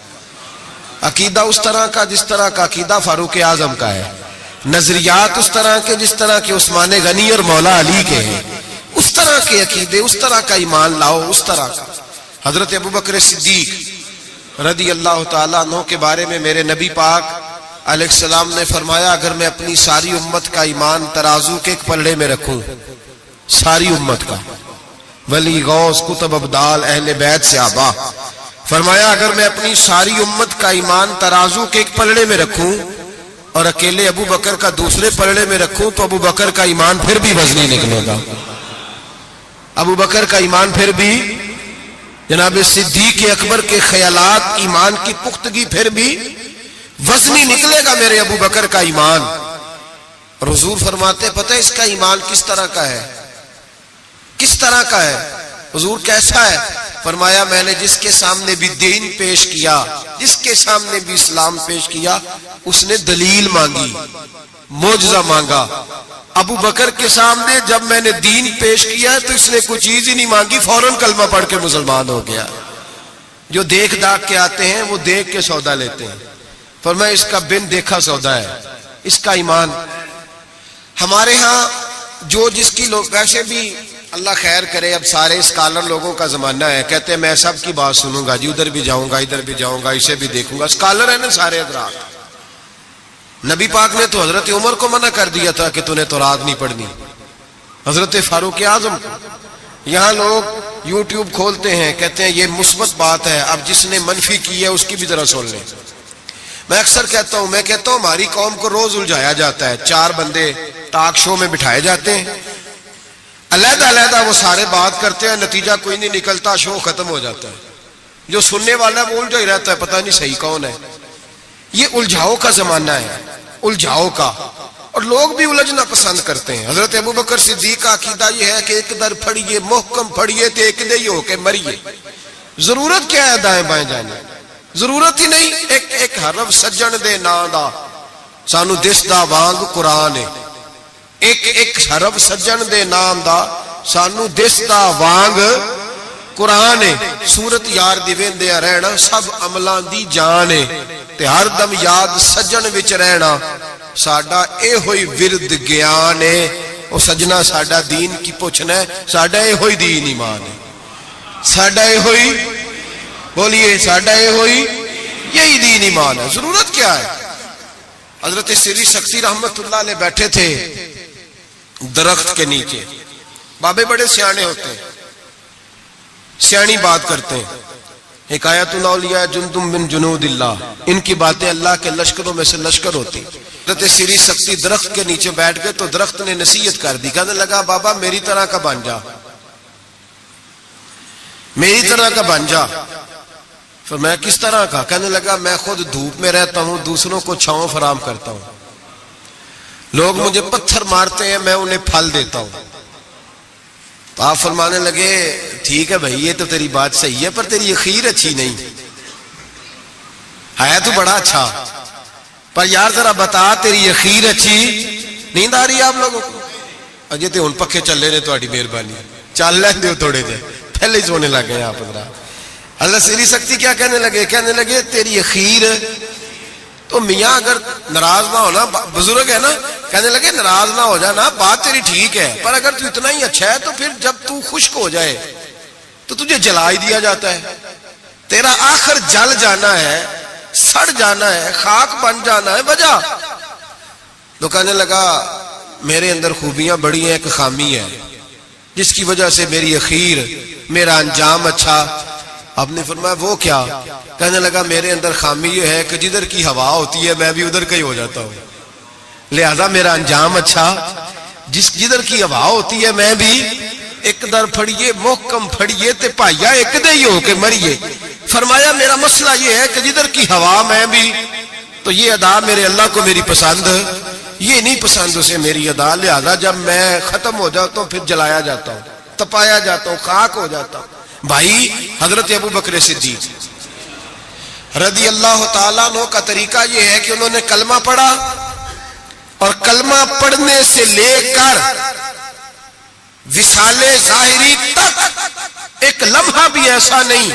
عقیدہ اس طرح کا جس طرح کا عقیدہ فاروق اعظم کا ہے, نظریات اس طرح کے جس طرح کے عثمان غنی اور مولا علی کے ہیں. اس طرح کے عقیدے, اس طرح کا ایمان لاؤ, اس طرح کا. حضرت ابو بکر صدیق رضی اللہ تعالیٰ عنہ کے بارے میں میرے نبی پاک علیہ السلام نے فرمایا اگر میں اپنی ساری امت کا ایمان ترازو کے ایک پلڑے میں رکھوں, ساری امت کا, ولی غوث کتب ابدال اہل بیت صحابہ, فرمایا اگر میں اپنی ساری امت کا ایمان ترازو کے ایک پلڑے میں رکھوں اور اکیلے ابو بکر کا دوسرے پلڑے میں رکھوں تو ابو بکر کا ایمان پھر بھی وزنی نکلے گا. ابو بکر کا ایمان پھر بھی, جناب صدیق اکبر کے خیالات ایمان کی پختگی پھر بھی وزنی نکلے گا میرے ابو بکر کا ایمان. اور حضور فرماتے پتہ ہے اس کا ایمان کس طرح کا ہے, کس طرح کا ہے. حضور کیسا ہے؟ فرمایا میں نے جس کے سامنے بھی دین پیش کیا, جس کے سامنے بھی اسلام پیش کیا, اس نے دلیل مانگی, معجزہ مانگا. ابو بکر کے سامنے جب میں نے دین پیش کیا تو اس نے کوئی چیز ہی نہیں مانگی, فوراً کلمہ پڑھ کے مسلمان ہو گیا. جو دیکھ داکھ کے آتے ہیں وہ دیکھ کے سودا لیتے ہیں. فرمایا اس کا بن دیکھا سودا ہے, اس کا ایمان. ہمارے ہاں جو جس کی لوگ, ویسے بھی اللہ خیر کرے اب سارے اسکالر لوگوں کا زمانہ ہے, کہتے ہیں میں سب کی بات سنوں گا جی, ادھر بھی جاؤں گا ادھر بھی جاؤں گا, اسے بھی دیکھوں گا. اسکالر ہیں نا سارے حضرات. نبی پاک نے تو حضرت عمر کو منع کر دیا تھا کہ تو نے تورات نہیں پڑھنی, حضرت فاروق اعظم کو. یہاں لوگ یوٹیوب کھولتے ہیں, کہتے ہیں یہ مثبت بات ہے, اب جس نے منفی کی ہے اس کی بھی ذرا سن لیں. میں اکثر کہتا ہوں, میں کہتا ہوں ہماری قوم کو روز الجھایا جاتا ہے. 4 بندے ٹاک شو میں بٹھائے جاتے ہیں, علیحدہ علیحدہ وہ سارے بات کرتے ہیں, نتیجہ کوئی نہیں نکلتا, شو ختم ہو جاتا ہے. جو سننے والا ہے وہ الجھا ہی رہتا ہے, پتہ نہیں صحیح کون ہے. یہ الجھاؤ کا زمانہ ہے, الجھاؤ کا, اور لوگ بھی الجھنا پسند کرتے ہیں. حضرت ابو بکر صدیق کا عقیدہ یہ ہے کہ ایک در پھڑیے محکم پھڑیے تے ایک دے ہی ہو کے مریے. ضرورت کیا ہے دائیں بائیں جانے, ضرورت ہی نہیں. ایک ایک حرف سجن دے نا دا سانو دسدا وانگ قرآن ہے, ایک ایک حرف سجن دے نام دا سانو دسدا وانگ قرآن ہے. سورت یار دی ویندے رہنا سب عملاں دی جان ہے. تے ہر دم یاد سجن وچ رہنا ساڈا اے ہوئی ورد گیان ہے. او سجنا ساڈا دین کی پوچھنا ہے, ساڈا اے ہوئی دین ایمان ہے, ساڈا اے ہوئی, بولیے ساڈا اے ہوئی, یہی دین ایمان ہے. ضرورت کیا ہے؟ حضرت سری سکتی رحمت اللہ علیہ بیٹھے تھے درخت کے نیچے. بابے بڑے سیانے ہوتے ہیں, سیانی بات کرتے ہیں. حکایت الاولیاء جندم من جنود اللہ, ان کی باتیں اللہ کے لشکروں میں سے لشکر ہوتی. حضرت سری سکتی درخت کے نیچے بیٹھ گئے تو درخت نے نصیحت کر دی. کہنے لگا بابا میری طرح کا بن جا, میری طرح کا بن جا. فرمایا کس طرح کا؟ کہنے لگا میں خود دھوپ میں رہتا ہوں, دوسروں کو چھاؤں فراہم کرتا ہوں. لوگ مجھے پتھر مارتے ہیں, میں انہیں پھل دیتا ہوں. تو آپ فرمانے لگے ٹھیک ہے بھائی یہ تو تیری بات صحیح ہے, پر تیری اخیر اچھی نہیں ہے. تو بڑا اچھا, پر یار ذرا بتا تیری اخیر اچھی نیند آ رہی ہے آپ لوگوں کو؟ اجے تو ہن پکھے چلے نے, تہاڈی مہربانی چل لین دیو تھوڑے دے, پہلے ہی سونے لگ گئے آپ. حضرت سری سکتی کیا کہنے لگے؟ کہنے لگے تیری اخیر تو میاں اگر ناراض نہ ہونا, بزرگ ہے نا, کہنے لگے ناراض نہ ہو جانا, بات تیری ٹھیک ہے, پر اگر تو اتنا ہی اچھا ہے تو پھر جب تو خشک ہو جائے تو تجھے جلا ہی دیا جاتا ہے. تیرا آخر جل جانا ہے, سڑ جانا ہے, خاک بن جانا ہے, وجہ. تو کہنے لگا میرے اندر خوبیاں بڑی ہیں, ایک خامی ہے جس کی وجہ سے میری اخیر, میرا انجام اچھا. آپ نے فرمایا وہ کیا؟ کہنے لگا میرے اندر خامی یہ ہے کہ جدھر کی ہوا ہوتی ہے میں بھی ادھر کا ہی ہو جاتا ہوں, لہذا میرا انجام اچھا. جدھر کی ہوا ہوتی ہے میں بھی ایک در پھڑیے محکم پھڑیے تے پائیا ایک دے ہی ہو کے مریے. فرمایا میرا مسئلہ یہ ہے کہ جدھر کی ہوا میں بھی, تو یہ ادا میرے اللہ کو میری پسند, یہ نہیں پسند اسے میری ادا, لہذا جب میں ختم ہو جاتا ہوں پھر جلایا جاتا ہوں, تپایا جاتا ہوں, خاک ہو جاتا ہوں. بھائی حضرت ابو بکر صدیق رضی اللہ تعالیٰ عنہ کا طریقہ یہ ہے کہ انہوں نے کلمہ پڑھا, اور کلمہ پڑھنے سے لے کر وصال ظاہری تک ایک لمحہ بھی ایسا نہیں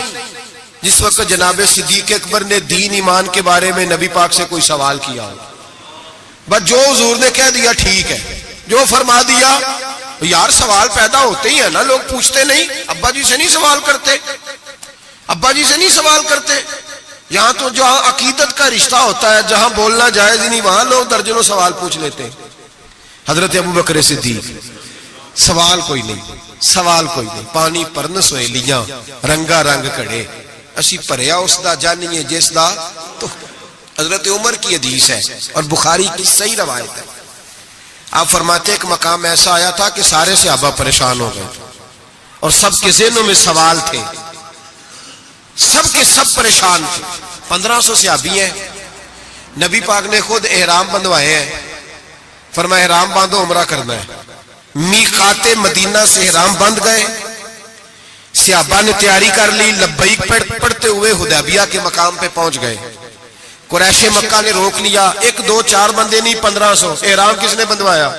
جس وقت جناب صدیق اکبر نے دین ایمان کے بارے میں نبی پاک سے کوئی سوال کیا ہو. بس جو حضور نے کہہ دیا ٹھیک ہے, جو فرما دیا. یار سوال پیدا ہوتے ہی ہے نا, لوگ پوچھتے نہیں, ابا جی سے نہیں سوال کرتے, ابا جی سے نہیں سوال کرتے. یہاں تو جہاں عقیدت کا رشتہ ہوتا ہے, جہاں بولنا جائز ہی نہیں, وہاں لوگ درجنوں سوال پوچھ لیتے ہیں. حضرت ابو بکر صدیق سوال کوئی نہیں, سوال کوئی نہیں. پانی پرن سویلیاں رنگا رنگ کڑے, اسی پریا اس دا جانیے جس دا. تو حضرت عمر کی حدیث ہے اور بخاری کی صحیح روایت ہے. آپ فرماتے ایک مقام ایسا آیا تھا کہ سارے صحابہ پریشان ہو گئے اور سب کے ذہنوں میں سوال تھے, سب کے سب پریشان تھے. 1500 صحابی ہیں, نبی پاک نے خود احرام بندوائے ہیں. فرمایا احرام باندھو عمرہ کرنا ہے. میقات مدینہ سے احرام بند گئے, صحابہ نے تیاری کر لی, لبیک پڑھتے ہوئے حدیبیہ کے مقام پہ پہنچ گئے. قریش مکہ نے روک لیا, 1 2 4 بندے نہیں 1500. احرام کس نے بندوایا؟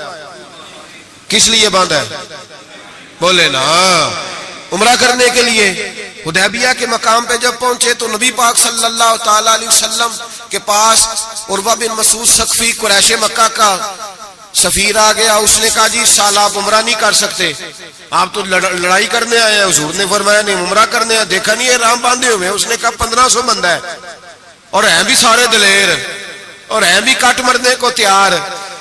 کس لیے باندھا ہے؟ بولے نا, عمرہ کرنے کے لیے. حدیبیہ کے مقام پہ جب پہنچے تو نبی پاک صلی اللہ تعالی علیہ وسلم کے پاس عروہ بن مسعود ثقفی قریش مکہ کا سفیر آ گیا. اس نے کہا جی اس سال آپ عمرہ نہیں کر سکتے, آپ تو لڑائی کرنے آئے ہیں. حضور نے فرمایا نہیں عمرہ کرنے آئے, دیکھا نہیں احرام باندھے ہوئے. اس نے کہا 1500 بندہ ہے, اور ہیں بھی سارے دلیر, اور ہیں بھی کٹ مرنے کو تیار.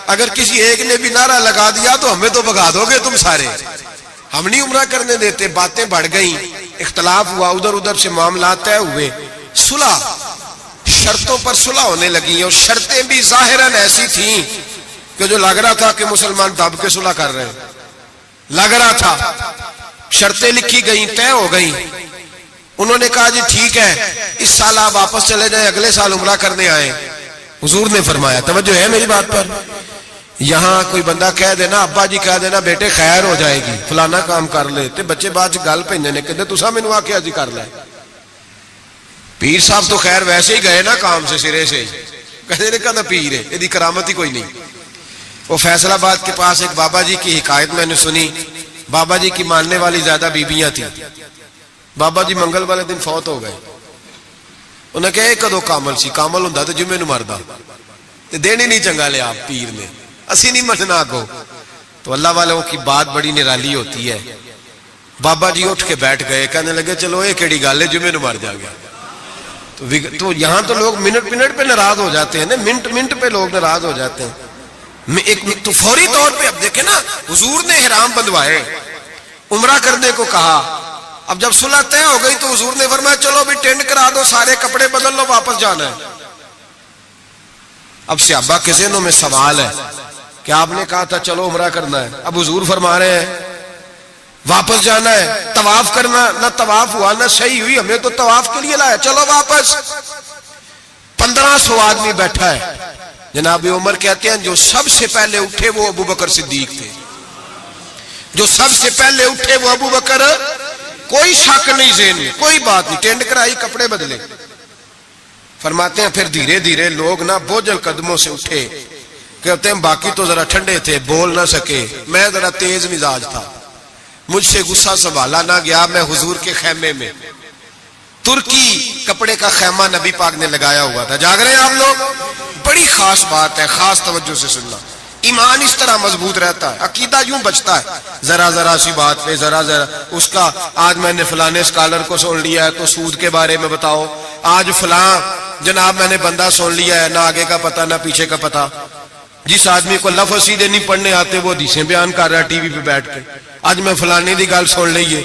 اگر کسی ایک نے بھی نعرہ لگا دیا تو ہمیں تو بھگا دو گے تم سارے, ہم نہیں عمرہ کرنے دیتے. باتیں بڑھ گئیں, اختلاف ہوا, ادھر ادھر سے معاملات طے ہوئے, صلح, شرطوں پر صلح ہونے لگی. اور شرطیں بھی ظاہراً ایسی تھیں کہ جو لگ رہا تھا کہ مسلمان دب کے صلح کر رہے ہیں, لگ رہا تھا. شرطیں لکھی گئیں, طے ہو گئیں. انہوں نے کہا جی ٹھیک ہے اس سال آپ واپس چلے جائیں, اگلے سال عمرہ کرنے آئے. حضور نے فرمایا, توجہ ہے میری بات پر, یہاں کوئی بندہ کہہ دینا, ابا جی کہہ دینا بیٹے خیر ہو جائے گی, فلانا کام کر لے, تے بچے بعد گل پہنے نے کہتے تسا مینوں آکھیا جی کر لے. پیر صاحب تو خیر ویسے ہی گئے نا کام سے سرے سے, کہتے نے کہنا پیر ہے, یہ کرامت ہی کوئی نہیں. وہ فیصل آباد کے پاس ایک بابا جی کی حکایت میں نے سنی. بابا جی کی ماننے والی زیادہ بیبیاں تھیں. بابا جی منگل والے دن فوت ہو گئے. انہیں کہا یہ کدو کامل سی, کامل ہوں تو جمعے نو مردا تے دین ہی نہیں چنگا لیا آپ پیر نے, اسی نہیں مننا کو. تو اللہ والوں کی بات بڑی نرالی ہوتی ہے. بابا جی اٹھ کے بیٹھ گئے, کہنے لگے چلو یہ کیڑی گل ہے, جمعے نو مر جا گیا. تو یہاں تو لوگ منٹ منٹ پہ ناراض ہو جاتے ہیں نا, منٹ منٹ پہ لوگ ناراض ہو جاتے ہیں. ایک تو فوری طور پہ اب دیکھیں نا, حضور نے احرام بندھوائے, عمرہ کرنے کو کہا. اب جب صلح طے ہو گئی تو حضور نے فرمایا چلو بھی ٹینٹ کرا دو, سارے کپڑے بدل لو, واپس جانا ہے. اب صحابہ کے ذہنوں میں سوال ہے کہ آپ نے کہا تھا چلو عمرہ کرنا ہے, اب حضور فرما رہے ہیں واپس جانا ہے, طواف کرنا, نہ طواف ہوا نہ صحیح ہوئی, ہمیں تو طواف کے لیے لایا, چلو واپس. 1500 آدمی بیٹھا ہے. جناب عمر کہتے ہیں جو سب سے پہلے اٹھے وہ ابو بکر صدیق تھے, جو سب سے پہلے اٹھے وہ ابو بکر. کوئی شک نہیں ذہن میں, کوئی بات نہیں, ٹینٹ کرائی, کپڑے بدلے. فرماتے ہیں پھر دھیرے دھیرے لوگ نہ بوجھل قدموں سے اٹھے. کہتے ہیں باقی تو ذرا ٹھنڈے تھے, بول نہ سکے, میں ذرا تیز مزاج تھا, مجھ سے غصہ سنبھالا نہ گیا. میں حضور کے خیمے میں, ترکی کپڑے کا خیمہ نبی پاک نے لگایا ہوا تھا. جاگ رہے ہیں آپ لوگ؟ بڑی خاص بات ہے, خاص توجہ سے سننا. ایمان اس طرح مضبوط رہتا ہے, عقیدہ یوں بچتا ہے, ذرا ذرا سی بات پہ ذرا ذرا اس کا, آج میں نے فلانے اسکالر کو سن لیا ہے تو سود کے بارے میں بتاؤ, آج فلاں جناب میں نے بندہ سن لیا ہے, نہ آگے کا پتہ نہ پیچھے کا پتہ. جس آدمی کو لفظ سیدھے نہیں پڑھنے آتے وہ حدیثیں بیان کر رہا ہے ٹی وی پہ بیٹھ کے. آج میں فلانے دی گل سن لئیے,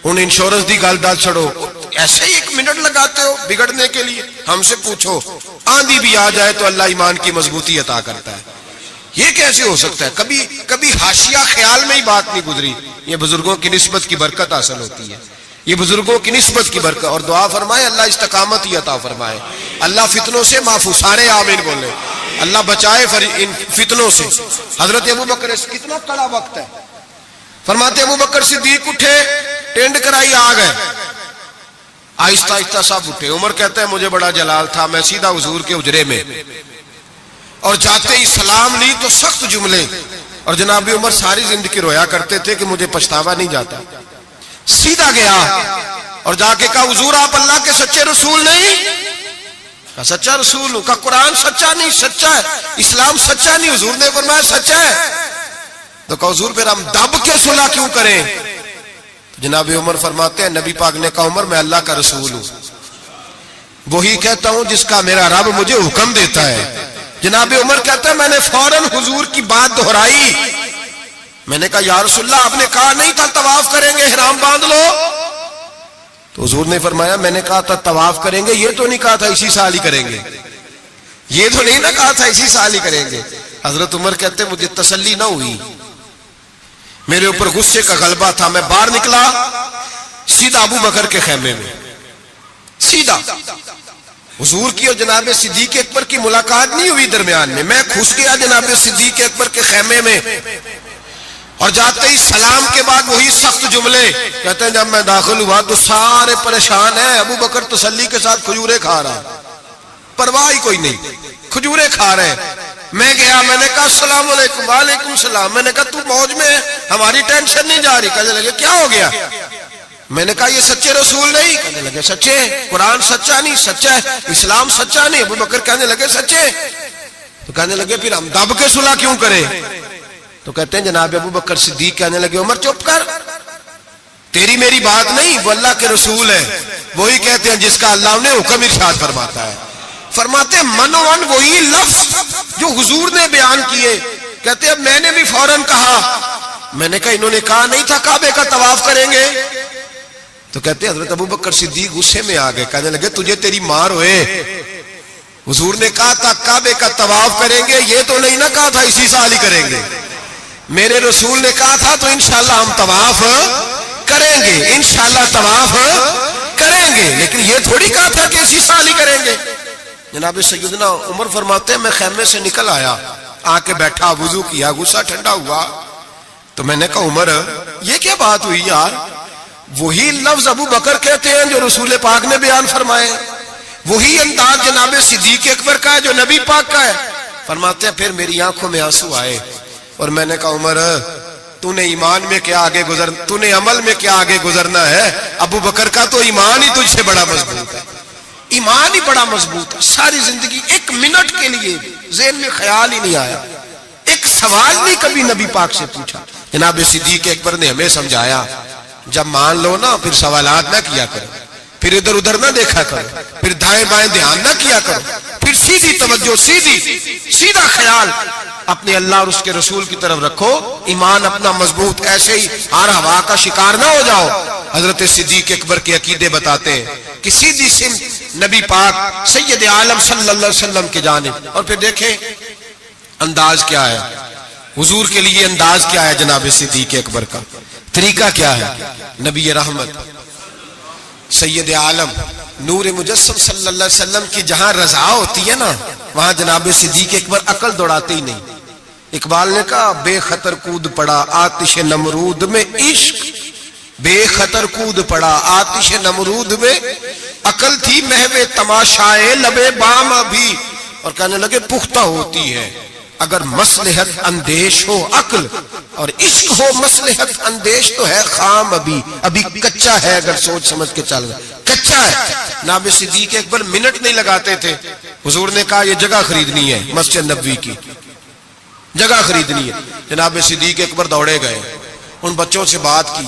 ہن انشورنس دی گل دس چھڑو, ایسے ہی 1 منٹ لگاتے ہو بگڑنے کے لیے. ہم سے پوچھو, آندھی بھی آ جائے تو اللہ ایمان کی مضبوطی عطا کرتا ہے. یہ کیسے ہو سکتا ہے؟ کبھی حاشیہ خیال میں ہی بات نہیں گزری. یہ بزرگوں کی نسبت کی برکت حاصل ہوتی ہے, یہ بزرگوں کی نسبت کی برکت. اور دعا فرمائے اللہ استقامت ہی عطا فرمائے, اللہ فتنوں سے محفوظ. سارے آمین بولے, اللہ بچائے ان فتنوں سے. حضرت ابو بکر, کتنا کڑا وقت ہے. فرماتے ابو بکر صدیق اٹھے, ٹینٹ کرائی, آ گئے. آہستہ آہستہ سب اٹھے. عمر کہتا ہے مجھے بڑا جلال تھا, میں سیدھا حضور کے حجرے میں, اور جاتے ہی سلام لی تو سخت جملے. اور جناب عمر ساری زندگی رویا کرتے تھے کہ مجھے پچھتاوا نہیں جاتا. سیدھا گیا اور جا کے کہا حضور آپ اللہ کے سچے رسول نہیں؟ کہا سچا رسول ہوں. کہا قرآن سچا نہیں؟ سچا ہے. اسلام سچا نہیں؟ حضور نے فرمایا سچا ہے. تو کہا حضور پھر ہم دب کے صلح کیوں کریں؟ جناب عمر فرماتے ہیں نبی پاک نے کہا عمر میں اللہ کا رسول ہوں, وہی کہتا ہوں جس کا میرا رب مجھے حکم دیتا ہے. جناب عمر کہتا ہے میں نے فوراً حضور کی بات دہرائی. میں نے کہا یا رسول اللہ آپ نے کہا نہیں تھا طواف کریں گے, احرام باندھ لو. تو حضور نے فرمایا میں نے کہا تھا طواف کریں گے, یہ تو نہیں کہا تھا اسی سال ہی کریں گے, یہ تو نہیں نہ کہا تھا اسی سال ہی کریں گے. حضرت عمر کہتے مجھے تسلی نہ ہوئی, میرے اوپر غصے کا غلبہ تھا. میں باہر نکلا, سیدھا ابو بکر کے خیمے میں, سیدھا. حضور کی اور جناب صدیق اکبر کی ملاقات نہیں ہوئی درمیان میں. میں گھس گیا جناب صدیق اکبر کے خیمے میں, اور جاتے ہی سلام کے بعد وہی سخت جملے. کہتے ہیں جب میں داخل ہوا تو سارے پریشان ہیں. ابو بکر تسلی کے ساتھ کھجورے کھا رہا, پرواہ ہی کوئی نہیں, کھجورے کھا رہے. میں گیا, میں نے کہا السلام علیکم. وعلیکم السلام. میں نے کہا تو موج میں, ہماری ٹینشن نہیں جا رہی. کہنے لگے کیا ہو گیا؟ میں نے کہا یہ سچے رسول نہیں؟ کہنے لگے سچے. قرآن سچا نہیں؟ سچا ہے. اسلام سچا نہیں؟ ابو بکر کہنے لگے سچے. تو کہنے لگے پھر ہم دب کے صلح کیوں کریں؟ تو کہتے ہیں جناب ابو بکر صدیق کہنے لگے عمر چپ کر, تیری میری بات نہیں, وہ اللہ کے رسول ہے. وہی کہتے ہیں جس کا اللہ نے حکم ارشاد فرماتا ہے. فرماتے ہیں منوان وہی لفظ جو حضور نے بیان کیے. کہتے ہیں میں نے بھی فوراً کہا. میں نے کہا انہوں نے کہا نہیں تھا کعبے کا طواف کریں گے؟ تو کہتے ہیں حضرت ابو بکر صدیق غصے میں آ گئے. کہنے لگے تجھے تیری مار ہوئے, حضور نے کہا تھا کعبے کا طواف کریں گے, یہ تو نہیں نہ کہا تھا اسی سال ہی کریں گے. میرے رسول نے کہا تھا تو انشاءاللہ ہم طواف کریں گے, انشاءاللہ طواف کریں گے, لیکن یہ تھوڑی کہا تھا کہ اسی سال ہی کریں گے. جناب سیدنا عمر فرماتے ہیں میں خیمے سے نکل آیا, آ کے بیٹھا, وضو کیا, غصہ ٹھنڈا ہوا. تو میں نے کہا عمر یہ کیا بات ہوئی یار؟ وہی لفظ ابو بکر کہتے ہیں جو رسول پاک نے بیان فرمائے, وہی انداز جناب صدیق اکبر کا ہے جو نبی پاک کا ہے. فرماتے ہیں پھر میری آنکھوں میں آنسو آئے, اور میں نے کہا عمر تو نے ایمان میں کیا آگے تو نے عمل میں کیا آگے گزرنا ہے؟ ابو بکر کا تو ایمان ہی تجھ سے بڑا مضبوط ہے, ایمان ہی بڑا مضبوط ہے. ساری زندگی ایک منٹ کے لیے ذہن میں خیال ہی نہیں آیا, ایک سوال نہیں کبھی نبی پاک سے پوچھا. جناب صدیق اکبر نے ہمیں سمجھایا جب مان لو نا پھر سوالات نہ کیا کرو, پھر ادھر ادھر نہ دیکھا کرو, پھر دائیں بائیں دھیان نہ کیا کرو, پھر سیدھی توجہ, سیدھا خیال اپنے اللہ اور اس کے رسول کی طرف رکھو. ایمان اپنا مضبوط, ایسے ہی ہر ہوا کا شکار نہ ہو جاؤ. حضرت صدیق اکبر کے عقیدے بتاتے ہیں کہ سیدھی سمت نبی پاک سید عالم صلی اللہ علیہ وسلم کے جانب. اور پھر دیکھیں انداز کیا ہے حضور کے لیے, انداز کیا ہے جناب صدیق اکبر کا, طریقہ کیا ہے. نبی رحمت سید عالم نور مجسم صلی اللہ علیہ وسلم کی جہاں رضا ہوتی ہے نا وہاں جناب صدیق اکبر عقل دوڑاتے ہی نہیں. اقبال نے کہا بے خطر کود پڑا آتش نمرود میں عشق, بے خطر کود پڑا آتش نمرود میں عقل تھی محو تماشائے لبے بام ابھی. اور کہنے لگے پختہ ہوتی ہے اگر مصلحت اندیش ہو عقل, اور عشق ہو مصلحت اندیش تو ہے خام ابھی کچا ہے اگر سوچ سمجھ کے چل رہا کچا ہے. جناب صدیق اکبر منٹ نہیں لگاتے تھے. حضور نے کہا یہ جگہ خریدنی ہے, مسجد نبوی کی جگہ خریدنی ہے. جناب صدیق اکبر دوڑے گئے, ان بچوں سے بات کی.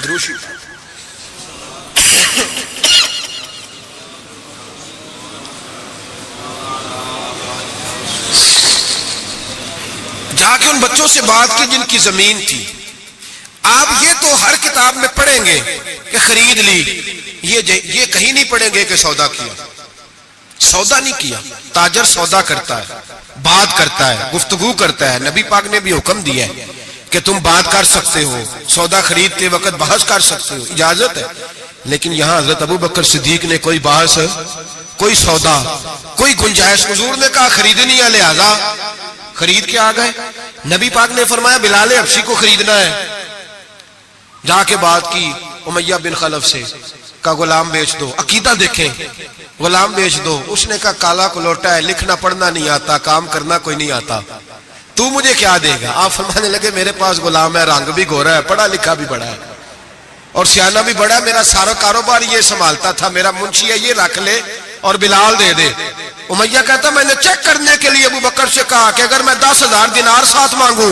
دروشی جا کے ان بچوں سے بات کی جن کی زمین تھی. آپ یہ تو ہر کتاب میں پڑھیں گے کہ خرید لی, یہ کہیں نہیں پڑھیں گے کہ سودا کیا. سودا نہیں کیا. تاجر سودا کرتا ہے, بات کرتا ہے, گفتگو کرتا ہے. نبی پاک نے بھی حکم دیا ہے کہ تم بات کر سکتے ہو, سودا خریدتے وقت بحث کر سکتے ہو, اجازت ہے. لیکن یہاں حضرت ابو بکر صدیق نے کوئی بحث, کوئی سودا, کوئی گنجائش. حضور نے کہا خریدنی ہے لہذا خرید کے آ گئے. نبی پاک نے فرمایا بلال حبشی کو خریدنا ہے. جا کے بات کی امیہ بن خلف سے, کا غلام بیچ دو. عقیدہ دیکھیں, غلام بیچ دو. اس نے کہا کالا کلوٹا ہے, لکھنا پڑھنا نہیں آتا, کام کرنا کوئی نہیں آتا, تو مجھے کیا دے گا. آپ فرمانے لگے میرے پاس غلام ہے, رنگ بھی گورا ہے, پڑھا لکھا بھی بڑا ہے اور سیانہ بھی بڑا ہے, میرا سارا کاروبار یہ سنبھالتا تھا, میرا منشی ہے, یہ رکھ لے اور بلال دے دے. امیہ کہتا میں نے چیک کرنے کے لیے ابو بکر سے کہا کہ اگر میں 10,000 دینار ساتھ مانگوں.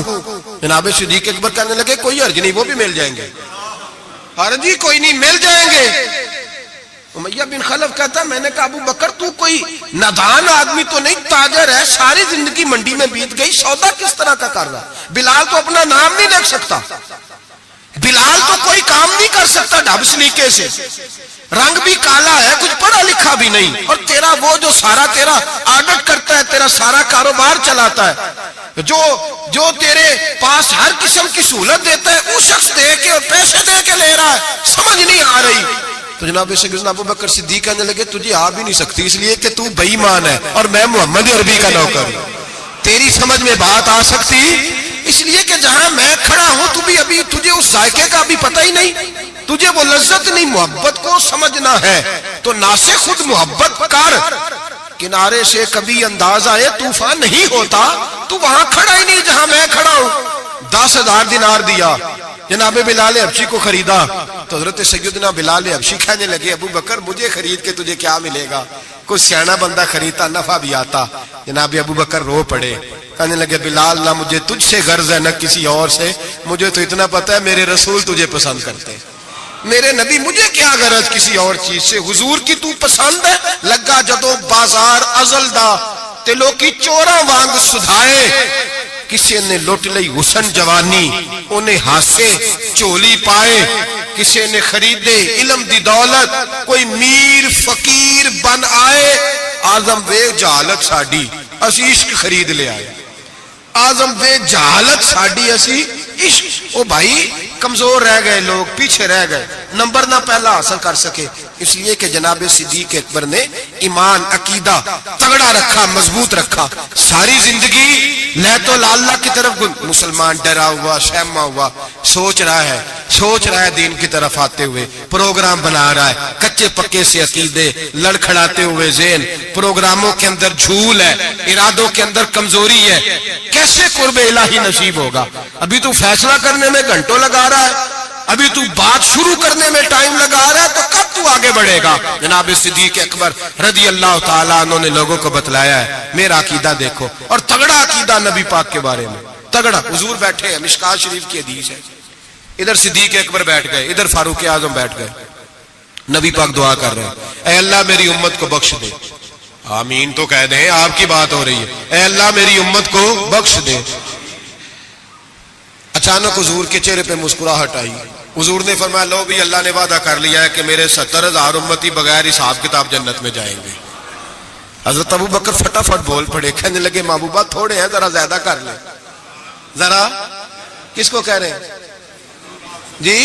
جناب صدیق اکبر کہنے لگے کوئی حرج نہیں, وہ بھی مل جائیں گے. حرج ہی کوئی نہیں, مل جائیں گے. امیہ بن خلف کہتا میں نے کہا ابو بکر تو کوئی نادان آدمی تو نہیں, تاجر ہے, ساری زندگی منڈی میں بیت گئی, سودا کس طرح کا کر رہا. بلال تو اپنا نام نہیں لکھ سکتا, بلال تو کوئی کام نہیں کر سکتا ڈھب سلیقے سے, رنگ بھی کالا ہے, کچھ پڑھا لکھا بھی نہیں, اور تیرا وہ جو سارا تیرا آڈٹ کرتا ہے, تیرا سارا کاروبار چلاتا ہے, جو تیرے پاس ہر قسم کی سہولت دیتا ہے, وہ شخص دے کے اور پیسے دے کے لے رہا ہے, سمجھ نہیں آ رہی. تو جناب سیدنا ابو بکر صدیق کہنے لگے تجھے آ بھی نہیں سکتی, اس لیے کہ تو بے ایمان ہے اور میں محمد عربی کا نوکر ہوں. تیری سمجھ میں بات آ سکتی اس لیے کہ جہاں میں کھڑا ہوں تو بھی ابھی تجھے اس ذائقے کا بھی پتہ ہی نہیں, تجھے وہ لذت نہیں. محبت کو سمجھنا ہے تو ناسے خود محبت کر. کنارے سے کبھی انداز آئے طوفان نہیں ہوتا, تو وہاں کھڑا ہی نہیں جہاں میں کھڑا ہوں. 10,000 دینار دیا, جناب بلال حبشی کو خریدا. تو حضرت سیدنا بلال حبشی کہنے لگے ابو بکر مجھے خرید کے تجھے کیا ملے گا, کوئی سیانا بندہ خریدتا نفع بھی آتا. جناب ابو بکر رو پڑے, کہنے لگے بلال نہ مجھے تجھ سے غرض ہے نہ کسی اور سے, مجھے تو اتنا پتا ہے میرے رسول تجھے پسند کرتے, میرے نبی, مجھے کیا غرض کسی اور چیز سے, حضور کی تو پسند ہے. لگا جدو بازار ازل دا تے لوکی چورا وانگ سدھائے, کسی نے لٹ لئی حسن جوانی انہیں ہاسے چولی پائے, کسی نے خریدے علم دی دولت کوئی میر فقیر بن آئے. آزم وے جہالت ساڈی اسی عشق خرید لے آئے, آزم وے جہالت ساڈی اسی عشق. او بھائی کمزور رہ گئے لوگ, پیچھے رہ گئے, نمبر نہ پہلا حاصل کر سکے, اس لیے کہ جناب صدیق اکبر نے ایمان عقیدہ تگڑا رکھا, مضبوط رکھا. ساری زندگی لے تو اللہ کی طرف, مسلمان ڈرا ہوا شہما ہوا, سوچ رہا ہے دین کی طرف آتے ہوئے, پروگرام بنا رہا ہے, کچے پکے سے عقیدے لڑکھڑاتے ہوئے ذہن, پروگراموں کے اندر جھول ہے, ارادوں کے اندر کمزوری ہے. کیسے قرب الہی نصیب ہوگا؟ ابھی تو فیصلہ کرنے میں گھنٹوں لگا رہا ہے, ابھی تو بات شروع کرنے میں ٹائم لگا رہا ہے تو کب تو آگے بڑھے گا؟ جناب صدیق اکبر رضی اللہ تعالیٰ عنہ نے لوگوں کو بتلایا ہے میرا عقیدہ دیکھو، اور تگڑا عقیدہ نبی پاک کے بارے میں، تگڑا۔ حضور بیٹھے ہیں، مشکات شریف کی حدیث ہے، ادھر صدیق اکبر بیٹھ گئے، ادھر فاروق اعظم بیٹھ گئے، نبی پاک دعا کر رہے ہیں اے اللہ میری امت کو بخش دے، آمین تو کہہ دیں، آپ کی بات ہو رہی ہے، اے اللہ میری امت کو بخش دے۔ اچانک حضور کے چہرے پہ مسکراہٹ آئی، حضور نے فرمایا لو بھی اللہ نے وعدہ کر لیا ہے کہ میرے 70,000 امتی بغیر حساب کتاب جنت میں جائیں گے۔ حضرت ابو بکر فٹافٹ بول پڑے، کہنے لگے محبوبہ تھوڑے ہیں، ذرا زیادہ کر لیں۔ ذرا کس کو کہہ رہے ہیں جی؟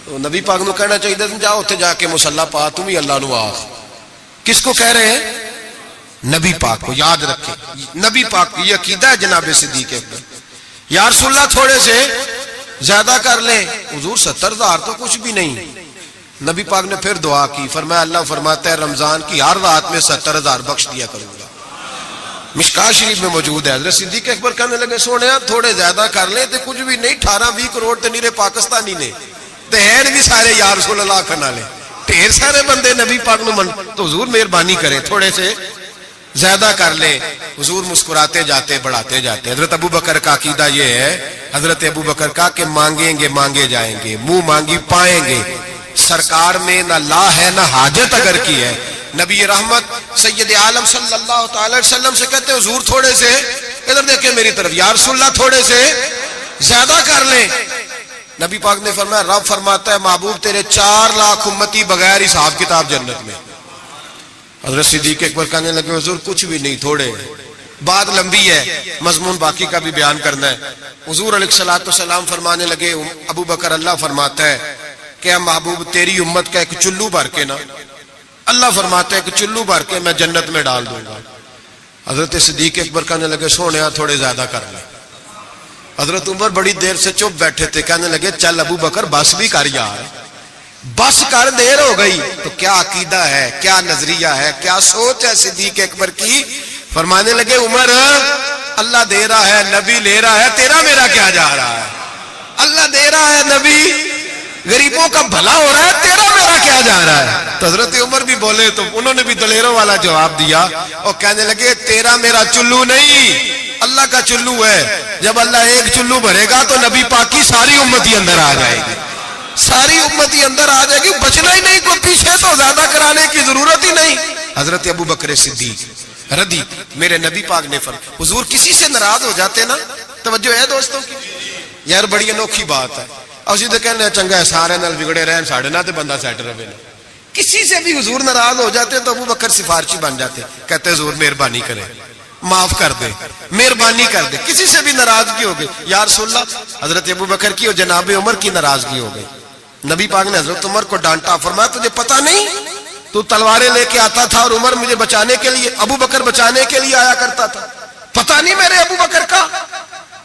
تو نبی پاک نو کہنا چاہیے جاؤ اتنے جا کے مصلا پا، تم ہی اللہ نو آخ۔ کس کو کہہ رہے ہیں؟ نبی پاک کو۔ یاد رکھیں نبی پاک کی یہ عقیدہ ہے جناب صدیق اکبر، یا رسول اللہ تھوڑے سے زیادہ کر لیں۔ حضور 70,000 تو کچھ بھی نہیں۔ نبی پاک نے پھر دعا کی، فرمایا اللہ فرماتا ہے رمضان کی ہر رات میں 70,000 بخش دیا کروں گا۔ مشکات شریف میں موجود ہے۔ حضرت صدیق اکبر کہنے لگے سونے تھوڑے زیادہ کر لیں تو کچھ بھی نہیں، 18-20 کروڑ تے نیرے پاکستانی نے تے ہیں بھی سارے یا رسول اللہ کرنا لے، ڈھیر سارے بندے نبی پاک نو من، تو حضور مہربانی کرے تھوڑے سے زیادہ کر لیں۔ حضور مسکراتے جاتے بڑھاتے جاتے۔ حضرت ابو بکر کا عقیدہ یہ ہے، حضرت ابو بکر کا کہ مانگیں گے مانگے جائیں گے، منہ مانگی پائیں گے۔ سرکار میں نہ لا ہے نہ حاجت اگر کی ہے۔ نبی رحمت سید عالم صلی اللہ تعالی وسلم سے کہتے ہیں حضور تھوڑے سے، ادھر دیکھیں میری طرف، یا رسول اللہ تھوڑے سے زیادہ کر لیں۔ نبی پاک نے فرمایا رب فرماتا ہے محبوب تیرے 4 لاکھ امتی بغیر حساب کتاب جنت میں۔ حضرت صدیق اکبر کہنے لگے حضور کچھ بھی نہیں، تھوڑے۔ بات لمبی ہے، مضمون باقی کا بھی بیان کرنا ہے۔ حضور علیہ الصلوۃ والسلام فرمانے لگے ابو بکر اللہ فرماتا ہے کہ محبوب تیری امت کا ایک چلو بھر کے نا، اللہ فرماتا ہے کہ چلو بھر کے میں جنت میں ڈال دوں گا۔ حضرت صدیق اکبر کہنے لگے سونے تھوڑے زیادہ کر لیں۔ حضرت عمر بڑی دیر سے چپ بیٹھے تھے، کہنے لگے چل ابو بکر بس بھی کر یار، بس کر، دیر ہو گئی۔ تو کیا عقیدہ ہے، کیا نظریہ ہے، کیا سوچ ہے صدیق اکبر کی؟ فرمانے لگے عمر اللہ دے رہا ہے، نبی لے رہا ہے، تیرا میرا کیا جا رہا ہے؟ اللہ دے رہا ہے، نبی غریبوں کا بھلا ہو رہا ہے، تیرا میرا کیا جا رہا ہے؟ تو حضرت عمر بھی بولے تو انہوں نے بھی دلیروں والا جواب دیا اور کہنے لگے تیرا میرا چلو نہیں، اللہ کا چلو ہے۔ جب اللہ ایک چلو بھرے گا تو نبی پاک کی ساری امتی اندر آ جائے گی، ساری امتی اندر آ جائے گی، بچنا ہی نہیں، کوئی پیچھے تو زیادہ کرانے کی ضرورت ہی نہیں۔ حضرت ابو بکر صدیق رضی میرے نبی پاک نے فرمایا حضور کسی سے ناراض ہو جاتے نا، توجہ ہے دوستوں کی، یار بڑی انوکھی بات ہے، اسی تو کہنے چنگا ہے سارے نال بگڑے رہن ساڑھے نہ تے بندہ سیٹ رہے۔ کسی سے بھی حضور ناراض ہو جاتے تو ابو بکر سفارشی بن جاتے، کہتے حضور مہربانی کرے، معاف کر دے، مہربانی کر دے۔ کسی سے بھی ناراضگی ہو گئی یا رسول اللہ، حضرت ابو بکر کی اور جناب عمر کی ناراضگی ہو گئی، نبی پاک نے حضرت عمر کو ڈانٹا، فرمایا تجھے پتہ نہیں تو تلواریں لے کے آتا تھا اور عمر مجھے بچانے کے لیے، ابو بکر بچانے کے لیے آیا کرتا تھا، پتہ نہیں میرے ابو بکر کا؟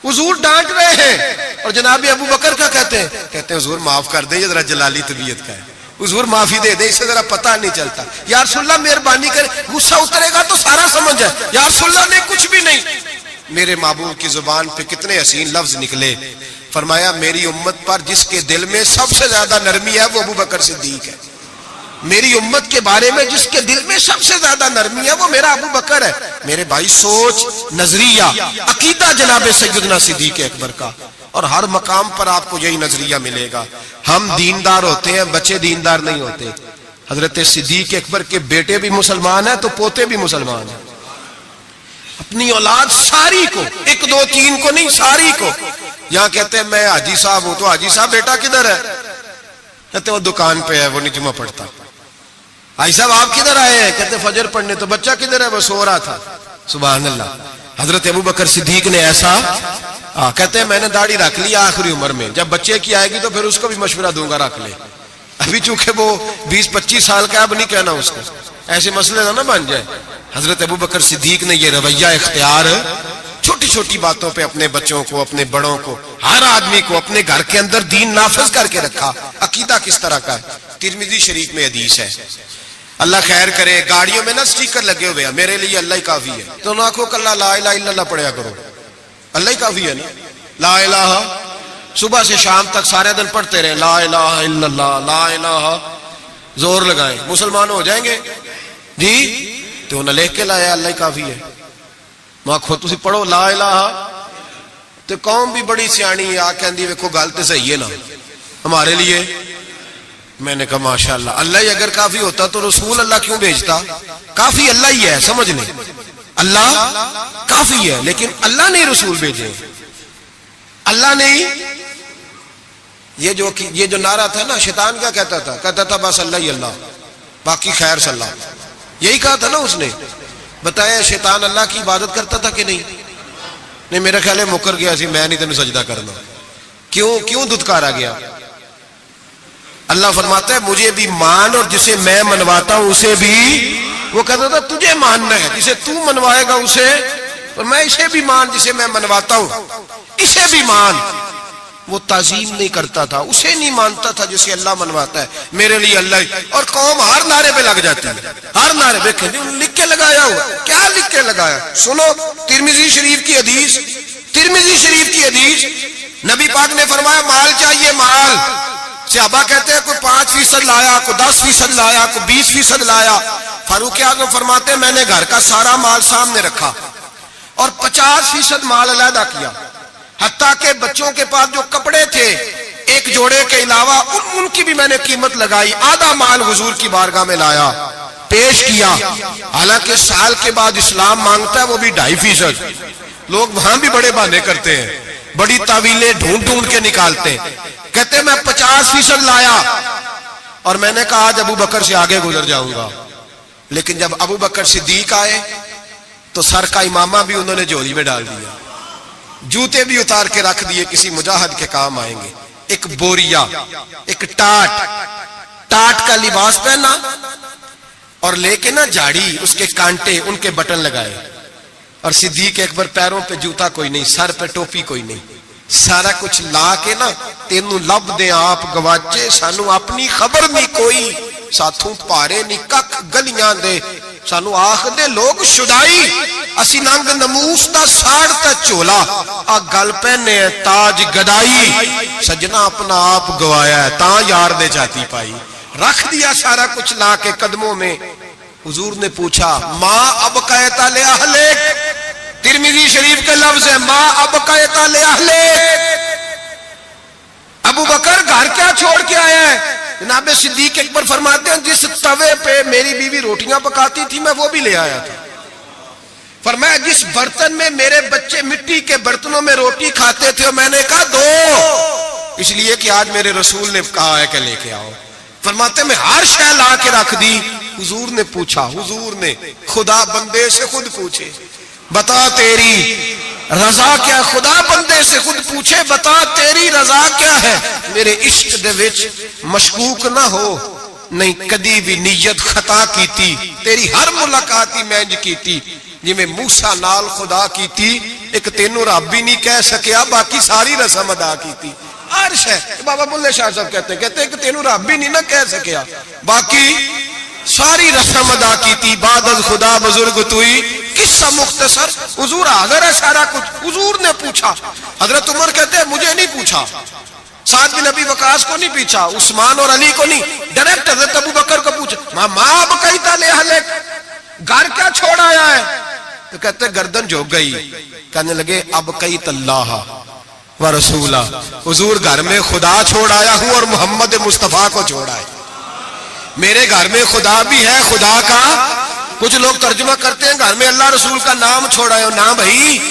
حضور ڈانٹ رہے ہیں اور جناب ابو بکر کا کہتے ہیں حضور معاف کر دے، یہ ذرا جلالی طبیعت کا ہے، حضور معافی دے دے، اس سے ذرا پتہ نہیں چلتا۔ یا رسول اللہ مہربانی کرے، غصہ اترے گا تو سارا سمجھ ہے، یا رسول اللہ نے کچھ بھی نہیں۔ میرے محبوب کی زبان پہ کتنے حسین لفظ نکلے، فرمایا میری امت پر جس کے دل میں سب سے زیادہ نرمی ہے وہ ابو بکر صدیق ہے، میری امت کے بارے میں جس کے دل میں سب سے زیادہ نرمی ہے وہ میرا ابو بکر ہے۔ میرے بھائی سوچ، نظریہ، عقیدہ جناب سیدنا صدیق اکبر کا، اور ہر مقام پر آپ کو یہی نظریہ ملے گا۔ ہم دیندار ہوتے ہیں، بچے دیندار نہیں ہوتے۔ حضرت صدیق اکبر کے بیٹے بھی مسلمان ہیں تو پوتے بھی مسلمان ہیں، اپنی اولاد ساری کو، 1 2 3 کو نہیں، ساری کو۔ یہاں کہتے ہیں میں حاجی صاحب ہوں، تو حاجی صاحب بیٹا کدھر ہے؟ کہتے وہ دکان پہ ہے، وہ نہیں جمعہ پڑھتا۔ حاجی صاحب آپ کدھر آئے ہیں؟ کہتے فجر پڑھنے۔ تو بچہ کدھر ہے؟ وہ سو رہا تھا۔ سبحان اللہ۔ حضرت ابو بکر صدیق نے ایسا کہتے ہیں میں نے داڑھی رکھ لی آخری عمر میں، جب بچے کی آئے گی تو پھر اس کو بھی مشورہ دوں گا رکھ لے، ابھی چونکہ وہ 20-25 سال کا اب نہیں کہنا اس کو، ایسے مسئلے نہ بن جائے۔ حضرت ابو بکر صدیق نے یہ رویہ اختیار چھوٹی چھوٹی باتوں پہ اپنے بچوں کو، اپنے بڑوں کو، ہر آدمی کو اپنے گھر کے اندر دین نافذ کر کے رکھا۔ عقیدہ کس طرح کا ہے؟ ترمذی شریف میں حدیث ہے، اللہ خیر کرے، گاڑیوں میں نا سٹیکر لگے ہوئے ہیں میرے لیے اللہ ہی کافی ہے، تو نہ کہو کہ اللہ لا الہ الا اللہ پڑھیا کرو، اللہ ہی کافی ہے نا، لا الہ صبح سے شام تک سارے دن پڑھتے رہے لا الہ الا اللہ لا الہ، زور لگائیں مسلمان ہو جائیں گے جی؟ تو انہیں لکھ کے لایا اللہ ہی کافی ہے، ماں خود تسی پڑھو لا الہ، تو قوم بھی بڑی سیانی آ کہندی ویکھو گل تے صحیح ہے نا ہمارے لیے۔ میں نے کہا ماشاءاللہ، اللہ ہی اگر کافی ہوتا تو رسول اللہ کیوں بھیجتا؟ کافی اللہ ہی ہے، سمجھ لیں اللہ کافی ہے، لیکن اللہ نے رسول بھیجے، اللہ نے ہی۔ یہ جو نعرہ تھا نا، شیطان کیا کہتا تھا؟ کہتا تھا بس اللہ ہی اللہ، باقی خیر صلی اللہ، یہی کہا تھا نا اس نے۔ بتایا شیطان اللہ کی عبادت کرتا تھا کہ نہیں؟ نہیں، میرا خیال ہے مکر گیا سی، میں نہیں تینوں سجدہ کرنا۔ کیوں دھتکارا گیا؟ اللہ فرماتا ہے مجھے بھی مان، اور جسے میں منواتا ہوں اسے بھی۔ وہ کہتا تھا تجھے ماننا ہے، جسے تو منوائے گا اسے، اور میں اسے بھی مان جسے میں منواتا ہوں، اسے بھی مان۔ وہ تعظیم نہیں کرتا تھا، اسے نہیں مانتا تھا جسے اللہ منواتا ہے، میرے لیے اللہ ہی۔ اور قوم ہر نعرے پہ لگ جاتی ہے، ہر نعرے پہ لکھ کے لگایا ہوا۔ کیا لکھ کے لگایا؟ سنو ترمذی شریف کی حدیث، ترمذی شریف کی حدیث، نبی پاک نے فرمایا مال چاہیے مال۔ صحابہ کہتے ہیں کوئی 5% لایا، کوئی 10% لایا، کوئی 20% لایا۔ فاروق اعظم فرماتے ہیں میں نے گھر کا سارا مال سامنے رکھا اور 50% مال علیحدہ کیا، حتیٰ کہ بچوں کے پاس جو کپڑے تھے ایک جوڑے کے علاوہ ان کی بھی میں نے قیمت لگائی، آدھا مال حضور کی بارگاہ میں لایا، پیش کیا۔ حالانکہ سال کے بعد اسلام مانگتا ہے وہ بھی 2.5%۔ لوگ وہاں بھی بڑے بہانے کرتے ہیں، بڑی تعویلیں ڈھونڈ کے نکالتے ہیں۔ کہتے ہیں میں 50% لایا، اور میں نے کہا آج ابو بکر سے آگے گزر جاؤں گا۔ لیکن جب ابو بکر صدیق آئے تو سر کا امامہ بھی انہوں نے جھولی میں ڈال دیا، جوتے بھی اتار کے رکھ دیے، کسی مجاہد کے کام آئیں گے۔ ایک بوریا، ایک ٹاٹ کا لباس پہنا، اور لے کے نا جھاڑی، اس کے کانٹے، ان کے بٹن لگائے۔ اور صدیق اکبر پیروں پہ جوتا کوئی نہیں، سر پہ ٹوپی کوئی نہیں، سارا کچھ لا کے نا تینوں لب دے آپ گواچے، سانو اپنی خبر نہیں کوئی، ساتھوں پارے نہیں کک گلیاں دے، سانو آخ دے لوگ شدائی، اسی ننگ نموس دا ساڑ تا چولا، آ گل پہنے تاج گدائی، سجنا اپنا آپ گوایا ہے تاں یار دے چاہتی پائی۔ رکھ دیا سارا کچھ لا کے قدموں میں۔ حضور نے پوچھا ماں اب قیتا لے اہلک، ترمذی شریف کے لفظ ہے ماں اب قیتا لے اہلک۔ ابو بکر گھر کیا چھوڑ کے آیا ہے؟ جناب صدیق اکبر فرماتے ہیں جس توے پہ میری بیوی روٹیاں پکاتی تھی میں وہ بھی لے آیا تھا۔ فرمایا جس برتن میں میرے بچے مٹی کے برتنوں میں روٹی کھاتے تھے، میں نے کہا دو، اس لیے کہ آج میرے رسول نے کہا ہے کہ لے کے آؤ۔ فرماتے میں ہر شے لا کے رکھ دی۔ حضور نے پوچھا، حضور نے، خدا بندے سے خود پوچھے بتا تیری رضا کیا، خدا بندے سے خود پوچھے بتا تیری رضا کیا ہے، میرے عشق دے وچ مشکوک نہ ہو، نہیں کدی بھی نیت خطا کیتی، تیری ہر ملاقات ہی میں انج کیتی جی میں موسیٰ نال خدا کیتی، ایک تینوں رب بھی نہیں کہہ سکیا باقی ساری رسم ادا کیتی۔ عرش ہے، بابا بلے شاہ صاحب کہتے ہیں کہ تینوں رب بھی نہیں نہ کہہ سکیا باقی ساری رسم ادا کیتی، بعد از خدا بزرگ توئی قصہ مختصر۔ حضور حاضر ہے سارا کچھ، حضور نے پوچھا۔ حضرت عمر کہتے ہیں مجھے نہیں پوچھا، سعد بن ابی وقاص کو نہیں پوچھا، عثمان اور علی کو نہیں، ڈائریکٹ حضرت ابو بکر کو پوچھا ماں اب قیتا لے اہلک، گھر کیا چھوڑ آیا ہے؟ تو کہتے گردن جھک گئی، کہنے لگے اب قیت اللہ و رسولہ، حضور گھر میں خدا چھوڑ آیا ہوں اور محمد مصطفیٰ کو چھوڑ آیا، میرے گھر میں خدا بھی ہے، خدا کا کچھ لوگ ترجمہ کرتے ہیں گھر میں اللہ رسول کا نام چھوڑا ہے، نہ بھائی